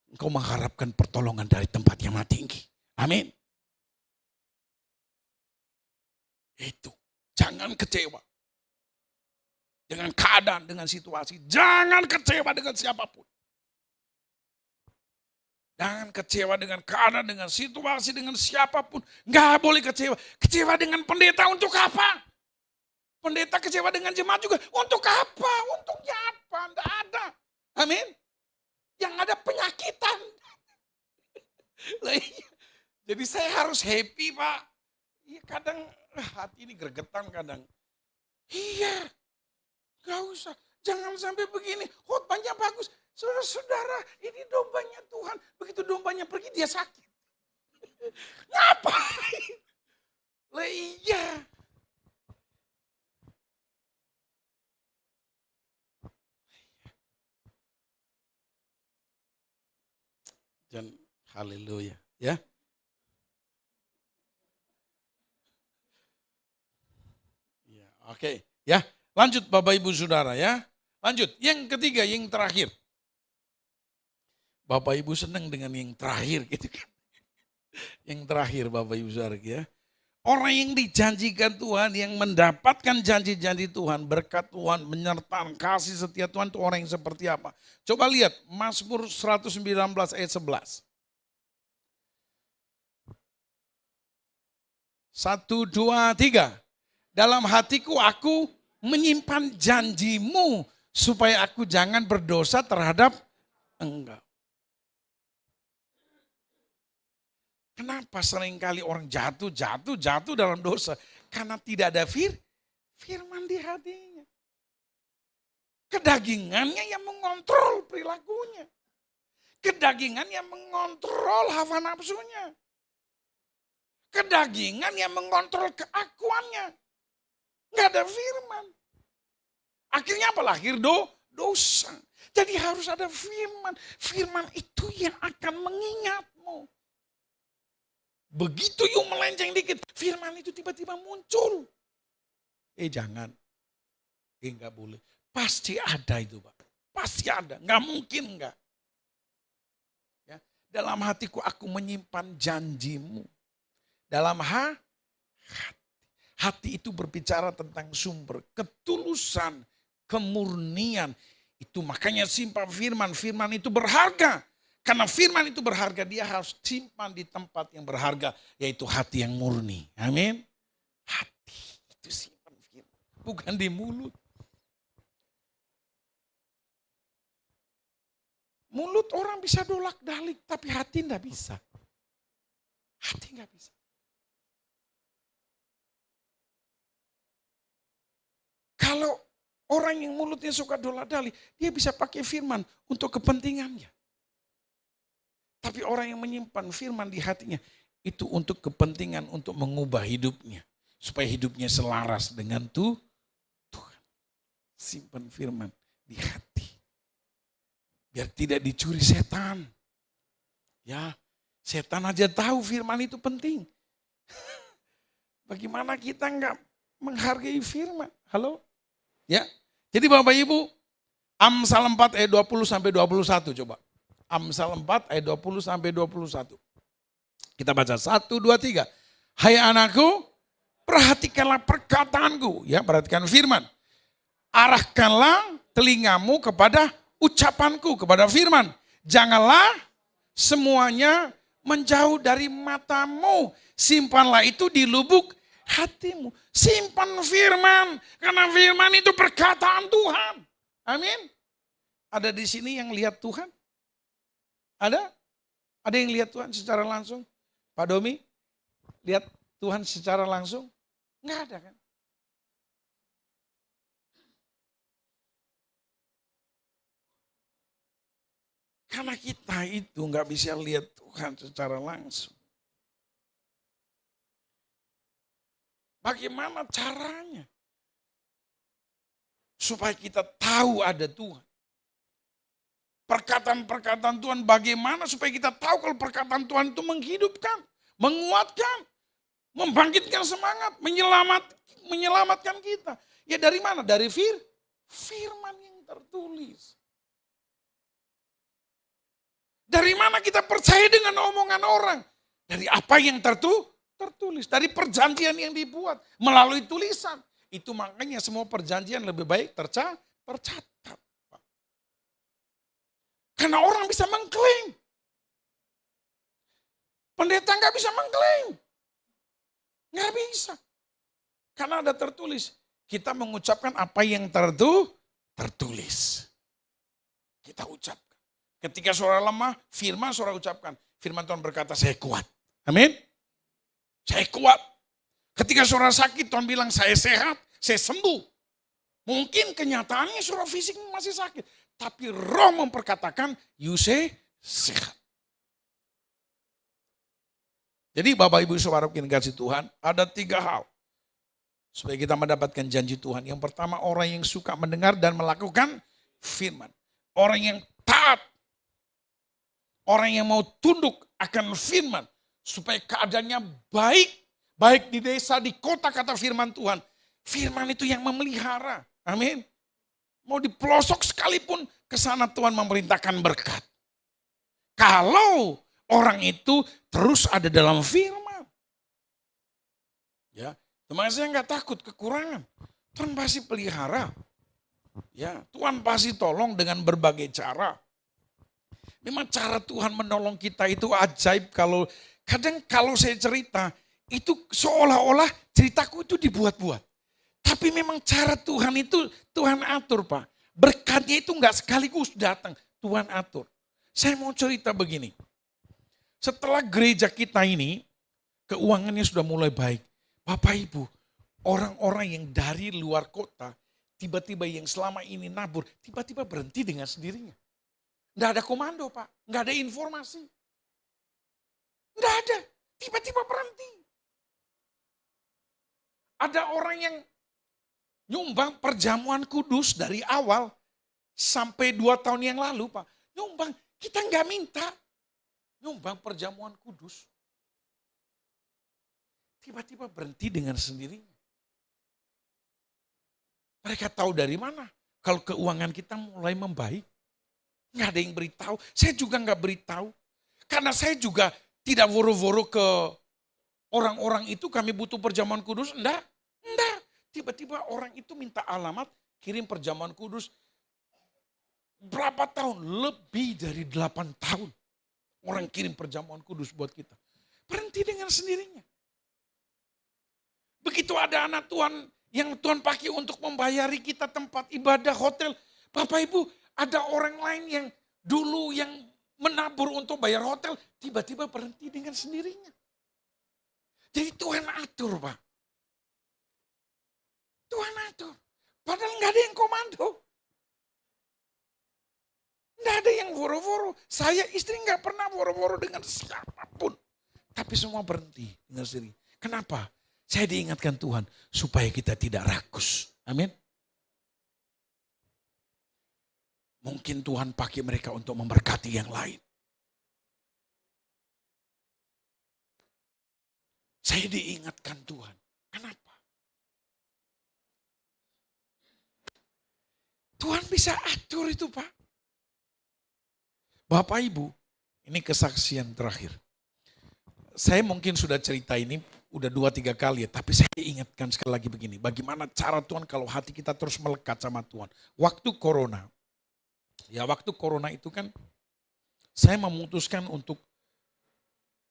[SPEAKER 1] engkau mengharapkan pertolongan dari tempat yang maha tinggi. Amin. Itu, jangan kecewa. Dengan keadaan, dengan situasi. Jangan kecewa dengan siapapun. Jangan kecewa dengan keadaan, dengan situasi, dengan siapapun. Nggak boleh kecewa. Kecewa dengan pendeta untuk apa? Pendeta kecewa dengan jemaat juga. Untuk apa? Untuknya apa? Nggak ada. Amin. Yang ada penyakitan. Jadi saya harus happy, Pak. Iya, kadang hati ini gregetan kadang. Iya. Gak usah. Jangan sampai begini. Khotbahnya bagus. Saudara-saudara, ini dombanya Tuhan. Begitu dombanya pergi, dia sakit. Ngapain? Lah iya. Dan haleluya, ya. Ya, oke, ya. Lanjut Bapak Ibu Saudara ya. Lanjut, yang ketiga, yang terakhir. Bapak Ibu senang dengan yang terakhir gitu kan. Yang terakhir Bapak Ibu Saudara ya. Orang yang dijanjikan Tuhan, yang mendapatkan janji-janji Tuhan, berkat Tuhan, menyertakan kasih setia Tuhan itu orang yang seperti apa. Coba lihat Mazmur 119 ayat 11. 1, 2, 3. Dalam hatiku aku menyimpan janjimu supaya aku jangan berdosa terhadap engkau. Kenapa seringkali orang jatuh dalam dosa? Karena tidak ada firman di hatinya. Kedagingannya yang mengontrol perilakunya. Kedagingan yang mengontrol hawa nafsunya. Kedagingan yang mengontrol keakuannya. Nggak ada firman. Akhirnya apa? Lahir dosa. Jadi harus ada firman. Firman itu yang akan mengingatmu. Begitu you melenceng dikit, firman itu tiba-tiba muncul. Jangan. Enggak boleh. Pasti ada itu Pak. Pasti ada. Enggak mungkin enggak. Ya. Dalam hatiku aku menyimpan janjimu. Dalam hati itu berbicara tentang sumber. Ketulusan, kemurnian. Itu makanya simpan firman. Firman itu berharga. Karena firman itu berharga, dia harus simpan di tempat yang berharga, yaitu hati yang murni. Amin. Hati itu simpan firman, bukan di mulut. Mulut orang bisa dolak-dalik, tapi hati enggak bisa. Hati enggak bisa. Kalau orang yang mulutnya suka dolak-dalik, dia bisa pakai firman untuk kepentingannya. Tapi orang yang menyimpan firman di hatinya, itu untuk kepentingan, untuk mengubah hidupnya. Supaya hidupnya selaras dengan Tuhan. Simpan firman di hati. Biar tidak dicuri setan. Ya, setan aja tahu firman itu penting. Bagaimana kita enggak menghargai firman? Halo? Ya, jadi Bapak Ibu, Amsal 4 ayat 20 sampai 21 coba. Amsal 4 ayat 20 sampai 21. Kita baca 1, 2, 3. Hai anakku, perhatikanlah perkataanku. Ya, perhatikan firman. Arahkanlah telingamu kepada ucapanku, kepada firman. Janganlah semuanya menjauh dari matamu. Simpanlah itu di lubuk hatimu. Simpan firman, karena firman itu perkataan Tuhan. Amin. Ada di sini yang lihat Tuhan? Ada? Ada yang lihat Tuhan secara langsung? Pak Domi, lihat Tuhan secara langsung? Enggak ada kan? Karena kita itu nggak bisa lihat Tuhan secara langsung. Bagaimana caranya? Supaya kita tahu ada Tuhan. Perkataan-perkataan Tuhan bagaimana supaya kita tahu kalau perkataan Tuhan itu menghidupkan, menguatkan, membangkitkan semangat, menyelamatkan kita. Ya dari mana? Dari firman yang tertulis. Dari mana kita percaya dengan omongan orang? Dari apa yang tertulis. Dari perjanjian yang dibuat. Melalui tulisan. Itu makanya semua perjanjian lebih baik tercatat. Karena orang bisa mengklaim. Pendeta nggak bisa mengklaim. Nggak bisa. Karena ada tertulis. Kita mengucapkan apa yang tertulis. Kita ucapkan. Ketika saudara lemah, firman saudara ucapkan. Firman Tuhan berkata, saya kuat. Amin. Saya kuat. Ketika saudara sakit, Tuhan bilang, saya sehat, saya sembuh. Mungkin kenyataannya saudara fisik masih sakit. Tapi roh memperkatakan, you say sehat. Jadi Bapak Ibu Saudara yang kasih Tuhan, ada 3 hal. Supaya kita mendapatkan janji Tuhan. Yang pertama, orang yang suka mendengar dan melakukan firman. Orang yang taat. Orang yang mau tunduk akan firman. Supaya keadaannya baik. Baik di desa, di kota kata firman Tuhan. Firman itu yang memelihara. Amin. Mau di pelosok sekalipun ke sana Tuhan memerintahkan berkat. Kalau orang itu terus ada dalam firman. Ya, teman saya nggak takut kekurangan. Tuhan pasti pelihara. Ya, Tuhan pasti tolong dengan berbagai cara. Memang cara Tuhan menolong kita itu ajaib. Kadang kalau saya cerita, itu seolah-olah ceritaku itu dibuat-buat. Tapi memang cara Tuhan itu Tuhan atur, Pak. Berkatnya itu enggak sekaligus datang, Tuhan atur. Saya mau cerita begini. Setelah gereja kita ini, keuangannya sudah mulai baik. Bapak Ibu, orang-orang yang dari luar kota, tiba-tiba yang selama ini nabur, tiba-tiba berhenti dengan sendirinya. Enggak ada komando, Pak. Enggak ada informasi. Enggak ada. Tiba-tiba berhenti. Ada orang yang nyumbang perjamuan kudus dari awal sampai 2 tahun yang lalu, Pak. Nyumbang, kita enggak minta. Nyumbang perjamuan kudus. Tiba-tiba berhenti dengan sendirinya. Mereka tahu dari mana? Kalau keuangan kita mulai membaik. Nggak ada yang beritahu. Saya juga nggak beritahu. Karena saya juga tidak woro-woro ke orang-orang itu kami butuh perjamuan kudus. Enggak. Tiba-tiba orang itu minta alamat, kirim perjamuan kudus. Berapa tahun? Lebih dari 8 tahun. Orang kirim perjamuan kudus buat kita. Berhenti dengan sendirinya. Begitu ada anak Tuhan yang Tuhan pakai untuk membayari kita tempat ibadah, hotel. Bapak Ibu, ada orang lain yang dulu yang menabur untuk bayar hotel, tiba-tiba berhenti dengan sendirinya. Jadi Tuhan atur, Pak. Tuhan atur. Padahal nggak ada yang komando. Nggak ada yang woro-woro. Saya istri nggak pernah woro-woro dengan siapapun. Tapi semua berhenti dengan sendiri. Kenapa? Saya diingatkan Tuhan supaya kita tidak rakus. Amin. Mungkin Tuhan pakai mereka untuk memberkati yang lain. Saya diingatkan Tuhan. Kenapa? Tuhan bisa atur itu, Pak. Bapak Ibu, ini kesaksian terakhir. Saya mungkin sudah cerita ini udah 2-3 kali ya, tapi saya ingatkan sekali lagi begini. Bagaimana cara Tuhan kalau hati kita terus melekat sama Tuhan. Waktu corona. Ya waktu corona itu kan saya memutuskan untuk,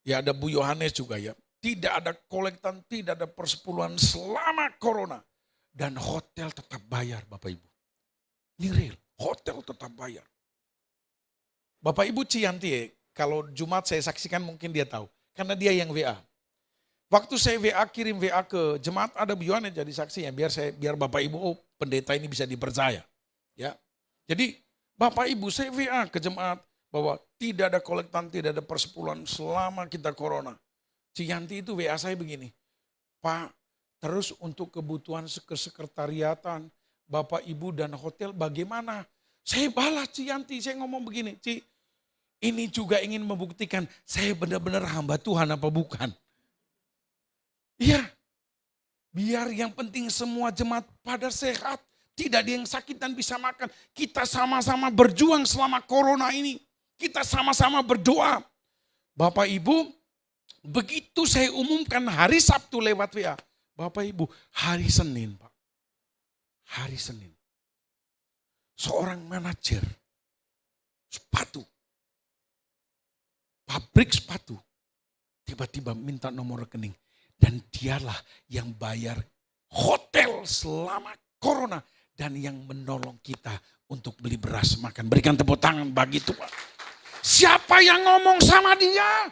[SPEAKER 1] ya ada Bu Yohanes juga ya. tidak ada kolektan, tidak ada persepuluhan selama corona. Dan hotel tetap bayar Bapak Ibu. Ini real, hotel tetap bayar. Bapak Ibu Cianti, kalau Jumat saya saksikan mungkin dia tahu. Karena dia yang WA. Waktu saya kirim WA ke jemaat, ada Bu Yohanes jadi saksi ya, biar Bapak Ibu, oh pendeta ini bisa dipercaya. Ya. Jadi Bapak Ibu saya WA ke jemaat bahwa tidak ada kolektan, tidak ada persepuluhan selama kita corona. Cianti itu WA saya begini, Pak, terus untuk kebutuhan kesekretariatan, Bapak Ibu dan hotel bagaimana? Saya balas Cianti, saya ngomong begini, Ci, ini juga ingin membuktikan saya benar-benar hamba Tuhan apa bukan. Iya, biar yang penting semua jemaat pada sehat, tidak ada yang sakit dan bisa makan. Kita sama-sama berjuang selama corona ini, kita sama-sama berdoa. Bapak Ibu, begitu saya umumkan hari Sabtu lewat WA, Bapak Ibu, hari Senin Pak, hari Senin, seorang manajer sepatu, pabrik sepatu, tiba-tiba minta nomor rekening. Dan dialah yang bayar hotel selama corona. Dan yang menolong kita untuk beli beras makan. Berikan tepuk tangan bagi Tuhan. Siapa yang ngomong sama dia?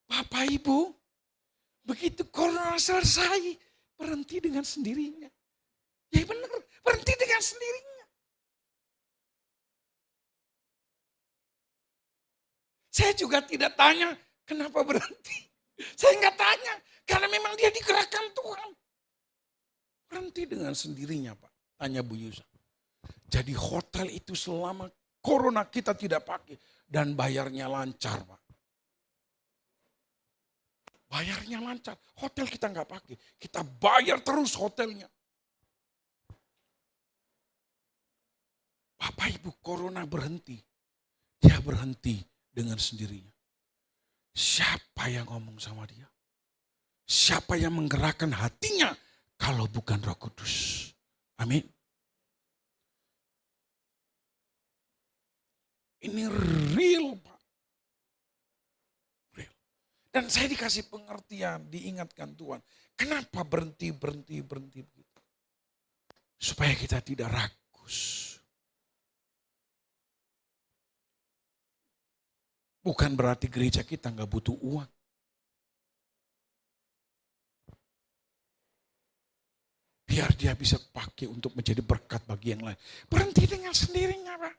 [SPEAKER 1] Bapak Ibu, begitu corona selesai, berhenti dengan sendirinya. Ya benar, berhenti dengan sendirinya. Saya juga tidak tanya, kenapa berhenti? Saya nggak tanya, karena memang dia digerakkan Tuhan. Berhenti dengan sendirinya Pak, tanya Bu Yusa. Jadi hotel itu selama corona kita tidak pakai dan bayarnya lancar Pak. Bayarnya lancar, hotel kita nggak pakai, kita bayar terus hotelnya. Bapak Ibu, corona berhenti, dia berhenti dengan sendirinya. Siapa yang ngomong sama dia? Siapa yang menggerakkan hatinya kalau bukan Roh Kudus? Amin. Ini real Pak. Real. Dan saya dikasih pengertian, diingatkan Tuhan. Kenapa berhenti begitu? Supaya kita tidak ragus. Bukan berarti gereja kita nggak butuh uang. Biar dia bisa pakai untuk menjadi berkat bagi yang lain. Berhenti dengan sendirinya Pak.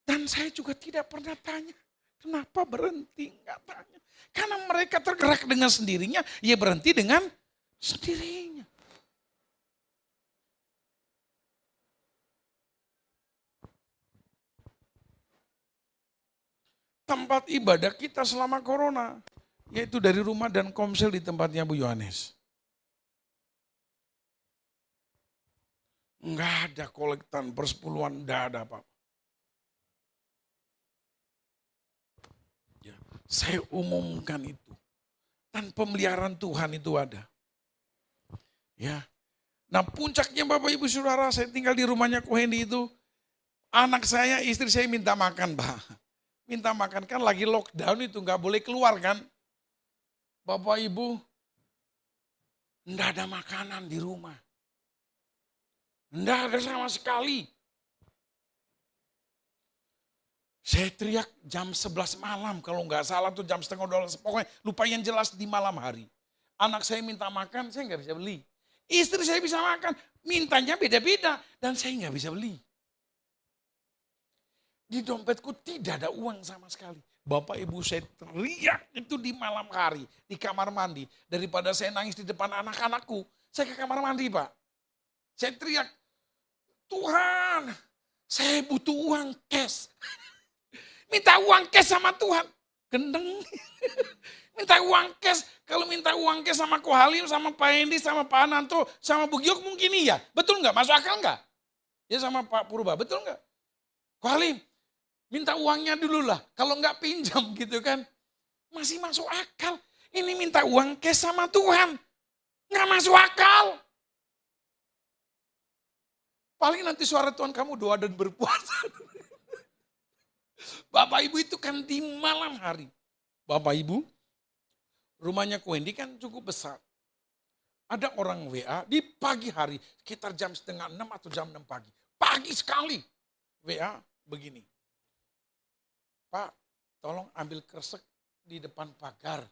[SPEAKER 1] Dan saya juga tidak pernah tanya, kenapa berhenti? Enggak tanya. Karena mereka tergerak dengan sendirinya, ya berhenti dengan sendirinya. Tempat ibadah kita selama corona, yaitu dari rumah dan komsel di tempatnya Bu Yohanes. Enggak ada kolektan persepuluhan, enggak ada Pak. Ya, saya umumkan itu. Dan pemeliharaan Tuhan itu ada. Ya. Nah puncaknya Bapak Ibu Saudara, saya tinggal di rumahnya Ko Hendy itu. Anak saya, istri saya minta makan Pak. Minta makan, kan lagi lockdown itu nggak boleh keluar kan. Bapak Ibu, enggak ada makanan di rumah. Enggak ada sama sekali. Saya teriak jam 11 malam, kalau nggak salah tuh jam setengah 12, pokoknya lupa yang jelas di malam hari. Anak saya minta makan, saya nggak bisa beli. Istri saya bisa makan, mintanya beda-beda, dan saya nggak bisa beli. Di dompetku tidak ada uang sama sekali. Bapak Ibu saya teriak itu di malam hari, di kamar mandi. Daripada saya nangis di depan anak-anakku, saya ke kamar mandi Pak. Saya teriak, Tuhan saya butuh uang cash. Minta uang cash sama Tuhan. Gendeng. Minta uang cash. Kalau minta uang cash sama Ko Halim, sama Pak Hendy, sama Pak Ananto, sama Bu Giok mungkin iya. Betul nggak? Masuk akal nggak? Ya sama Pak Purba, betul nggak? Ko Halim, minta uangnya dulu lah. Kalau nggak pinjam gitu kan. Masih masuk akal. Ini minta uang cash sama Tuhan. Nggak masuk akal. Paling nanti suara Tuhan kamu doa dan berpuasa. Bapak Bapak Ibu itu kan di malam hari. Bapak Ibu, rumahnya Ko Hendy kan cukup besar. Ada orang WA di pagi hari, sekitar jam 5:30 atau jam 6 pagi. Pagi sekali WA begini. Pak, tolong ambil kresek di depan pagar.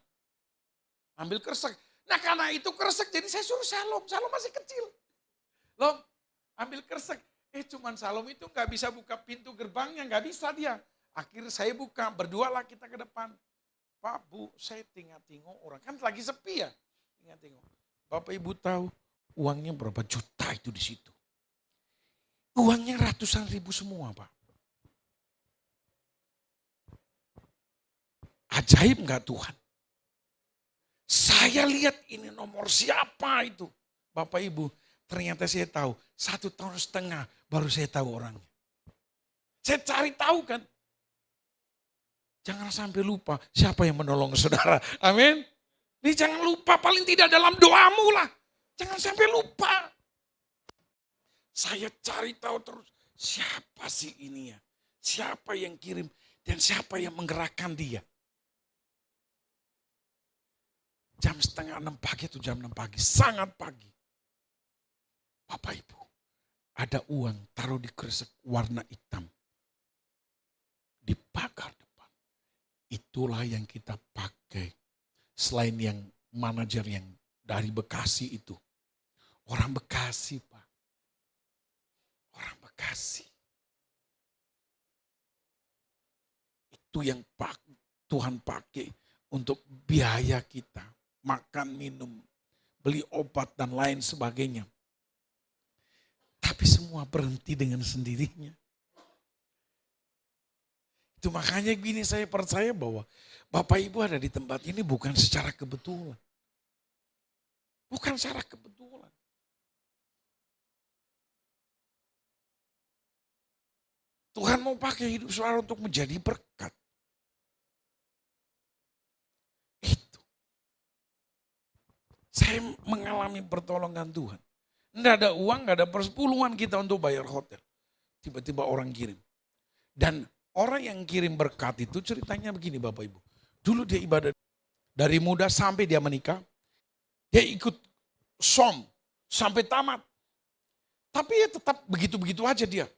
[SPEAKER 1] Ambil kresek. Nah karena itu kresek, jadi saya suruh Salom. Salom masih kecil. Loh, ambil kresek. Cuman Salom itu nggak bisa buka pintu gerbangnya, nggak bisa dia. Akhirnya saya buka, berdualah kita ke depan. Pak, Bu, saya tengok orang. Kan lagi sepi ya. Tengok. Bapak Ibu tahu uangnya berapa juta itu di situ. Uangnya ratusan ribu semua, Pak. Ajaib nggak Tuhan? Saya lihat ini nomor siapa itu. Bapak Ibu, ternyata saya tahu 1,5 tahun baru saya tahu orangnya. Saya cari tahu kan. Jangan sampai lupa siapa yang menolong saudara. Amin. Ini jangan lupa, paling tidak dalam doamu lah. Jangan sampai lupa. Saya cari tahu terus, siapa sih ini ya? Siapa yang kirim dan siapa yang menggerakkan dia? Jam 5:30 pagi atau jam 6 pagi, sangat pagi. Bapak Ibu, ada uang taruh di kresek warna hitam. Di pagar depan. Itulah yang kita pakai. Selain yang manajer yang dari Bekasi itu. Orang Bekasi, Pak. Orang Bekasi. Itu yang Tuhan pakai untuk biaya kita. Makan, minum, beli obat dan lain sebagainya. Tapi semua berhenti dengan sendirinya. Itu makanya gini, saya percaya bahwa Bapak Ibu ada di tempat ini bukan secara kebetulan. Bukan secara kebetulan. Tuhan mau pakai hidup saudara untuk menjadi berkat. Itu. Saya mengalami pertolongan Tuhan. Tidak ada uang, tidak ada persepuluhan kita untuk bayar hotel. Tiba-tiba orang kirim. Dan orang yang kirim berkat itu ceritanya begini Bapak Ibu. Dulu dia ibadah dari muda sampai dia menikah. Dia ikut som sampai tamat. Tapi ya tetap begitu-begitu aja dia.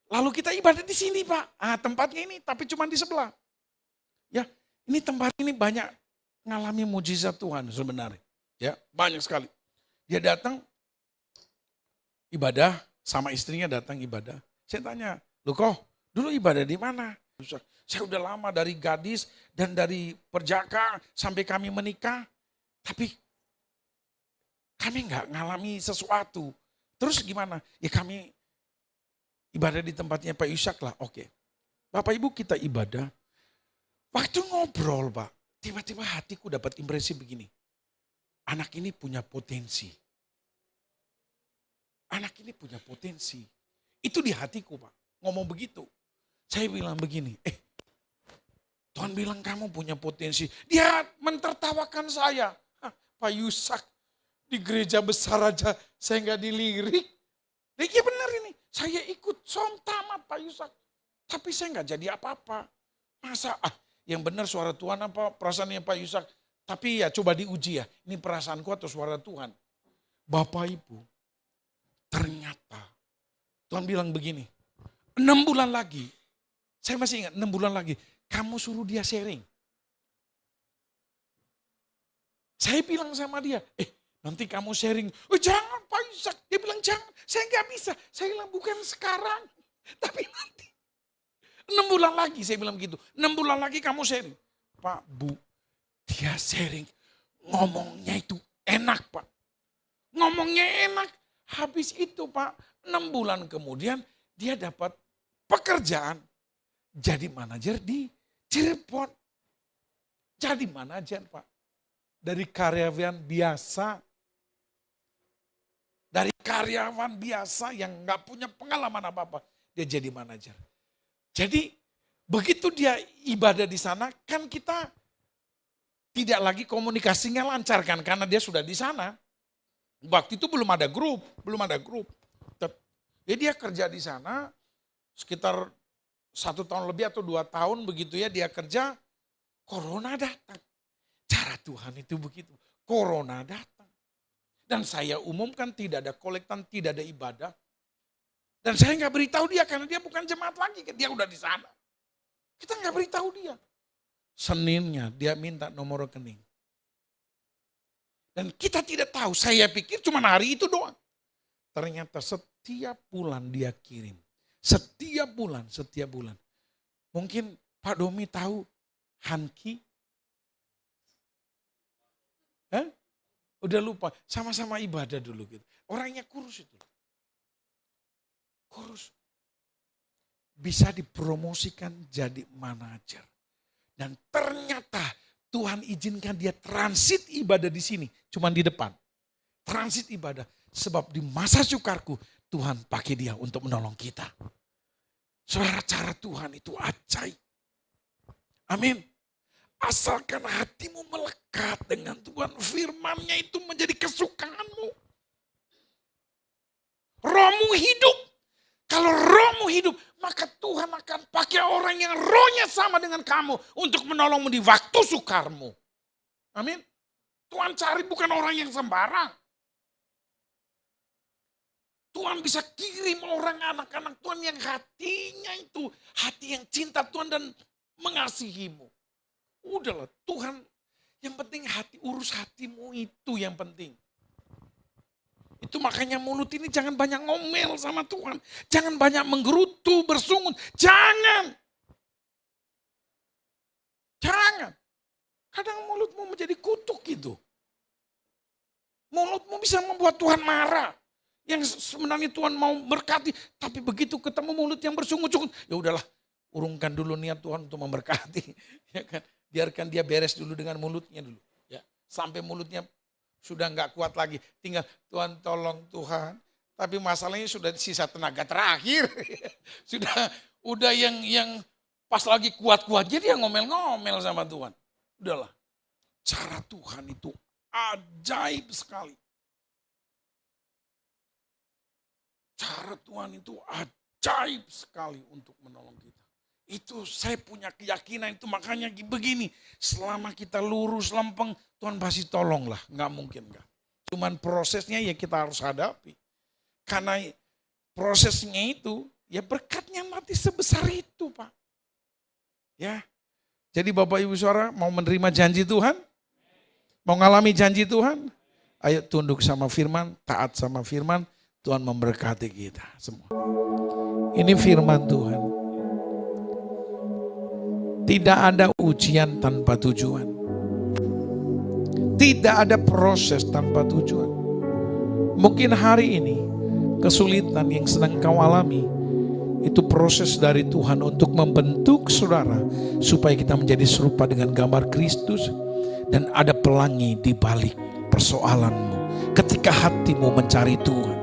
[SPEAKER 1] Lalu kita ibadah di sini Pak. Tempatnya ini tapi cuma di sebelah. Ya, ini tempat ini banyak ngalami mujizat Tuhan sebenarnya. Ya, banyak sekali. Dia datang ibadah sama istrinya datang ibadah. Saya tanya, "Loh kok dulu ibadah di mana?" Saya udah lama dari gadis dan dari perjaka sampai kami menikah. Tapi kami nggak ngalami sesuatu. Terus gimana? Ya kami ibadah di tempatnya Pak Yusak lah. Oke. Bapak Ibu kita ibadah. Waktu ngobrol Pak, tiba-tiba hatiku dapat impresi begini. Anak ini punya potensi. Anak ini punya potensi. Itu di hatiku Pak, ngomong begitu. Saya bilang begini, Tuhan bilang kamu punya potensi. Dia mentertawakan saya. Pak Yusak, di gereja besar aja saya nggak dilirik. Iya benar ini, saya ikut som tamat Pak Yusak. Tapi saya nggak jadi apa-apa. Masa yang benar suara Tuhan apa perasaannya Pak Yusak. Tapi ya coba diuji ya, ini perasaanku atau suara Tuhan. Bapak Ibu, ternyata Tuhan bilang begini, 6 bulan lagi, saya masih ingat 6 bulan lagi, kamu suruh dia sharing. Saya bilang sama dia, nanti kamu sharing. Jangan Pak Yusak, dia bilang jangan, saya nggak bisa. Saya bilang bukan sekarang, tapi nanti. 6 bulan lagi, saya bilang begitu. 6 bulan lagi kamu sharing. Pak, Bu, dia sharing, ngomongnya itu enak Pak. Ngomongnya enak, habis itu Pak, 6 bulan kemudian dia dapat pekerjaan. Jadi manajer di Cirebon. Jadi manajer Pak. Dari karyawan biasa. Dari karyawan biasa yang gak punya pengalaman apa-apa. Dia jadi manajer. Jadi begitu dia ibadah di sana kan kita tidak lagi komunikasinya lancar kan. Karena dia sudah di sana. Waktu itu belum ada grup. Jadi dia kerja di sana sekitar 1 tahun lebih atau 2 tahun begitu ya dia kerja, corona datang. Cara Tuhan itu begitu, corona datang. Dan saya umumkan tidak ada kolektan, tidak ada ibadah. Dan saya nggak beritahu dia karena dia bukan jemaat lagi, dia udah di sana. Kita nggak beritahu dia. Seninnya dia minta nomor rekening. Dan kita tidak tahu, saya pikir cuma hari itu doang. Ternyata setiap bulan dia kirim. Setiap bulan. Mungkin Pak Domi tahu Hanki? Hah? Udah lupa, sama-sama ibadah dulu gitu. Orangnya kurus itu. Kurus. Bisa dipromosikan jadi manajer. Dan ternyata Tuhan izinkan dia transit ibadah di sini. Cuman di depan. Transit ibadah. Sebab di masa sukarku Tuhan pakai dia untuk menolong kita. Saudara, cara Tuhan itu ajaib. Amin. Asalkan hatimu melekat dengan Tuhan. Firman-Nya itu menjadi kesukaanmu. Rohmu hidup. Kalau rohmu hidup, maka Tuhan akan pakai orang yang rohnya sama dengan kamu untuk menolongmu di waktu sukarmu. Amin. Tuhan cari bukan orang yang sembarang. Tuhan bisa kirim orang anak-anak Tuhan yang hatinya itu hati yang cinta Tuhan dan mengasihimu. Udahlah Tuhan, yang penting hati, urus hatimu itu yang penting. Itu makanya mulut ini jangan banyak ngomel sama Tuhan. Jangan banyak menggerutu, bersungut. Jangan. Kadang mulutmu menjadi kutuk gitu. Mulutmu bisa membuat Tuhan marah. Yang sebenarnya Tuhan mau berkati, tapi begitu ketemu mulut yang bersungut-sungut, ya udahlah, urungkan dulu niat Tuhan untuk memberkati, ya kan? Biarkan dia beres dulu dengan mulutnya dulu, ya. Sampai mulutnya sudah nggak kuat lagi, tinggal Tuhan tolong Tuhan. Tapi masalahnya sudah sisa tenaga terakhir, udah yang pas lagi kuat-kuatnya dia ngomel-ngomel sama Tuhan. Udahlah, cara Tuhan itu ajaib sekali. Cara Tuhan itu ajaib sekali untuk menolong kita. Itu saya punya keyakinan itu, makanya begini. Selama kita lurus lempeng, Tuhan pasti tolong lah. Nggak mungkin nggak. Cuman prosesnya ya kita harus hadapi. Karena prosesnya itu ya berkatnya nanti sebesar itu Pak. Ya. Jadi Bapak Ibu Saudara mau menerima janji Tuhan? Mau ngalami janji Tuhan? Ayo tunduk sama firman, taat sama firman. Tuhan memberkati kita semua. Ini firman Tuhan. Tidak ada ujian tanpa tujuan. Tidak ada proses tanpa tujuan. Mungkin hari ini kesulitan yang sedang kau alami itu proses dari Tuhan untuk membentuk saudara supaya kita menjadi serupa dengan gambar Kristus, dan ada pelangi di balik persoalanmu. Ketika hatimu mencari Tuhan,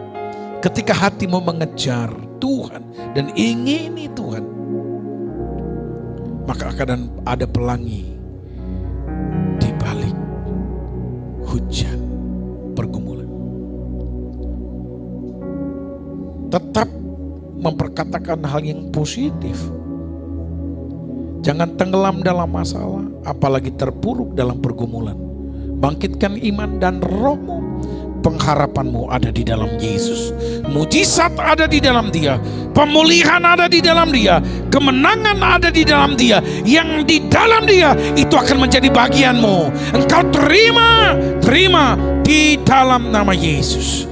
[SPEAKER 1] ketika hatimu mengejar Tuhan dan ingini Tuhan, maka akan ada pelangi di balik hujan pergumulan. Tetap memperkatakan hal yang positif. Jangan tenggelam dalam masalah, apalagi terpuruk dalam pergumulan. Bangkitkan iman dan rohmu. Pengharapanmu ada di dalam Yesus. Mujizat ada di dalam Dia. Pemulihan ada di dalam Dia. Kemenangan ada di dalam Dia. Yang di dalam Dia itu akan menjadi bagianmu. Engkau terima di dalam nama Yesus.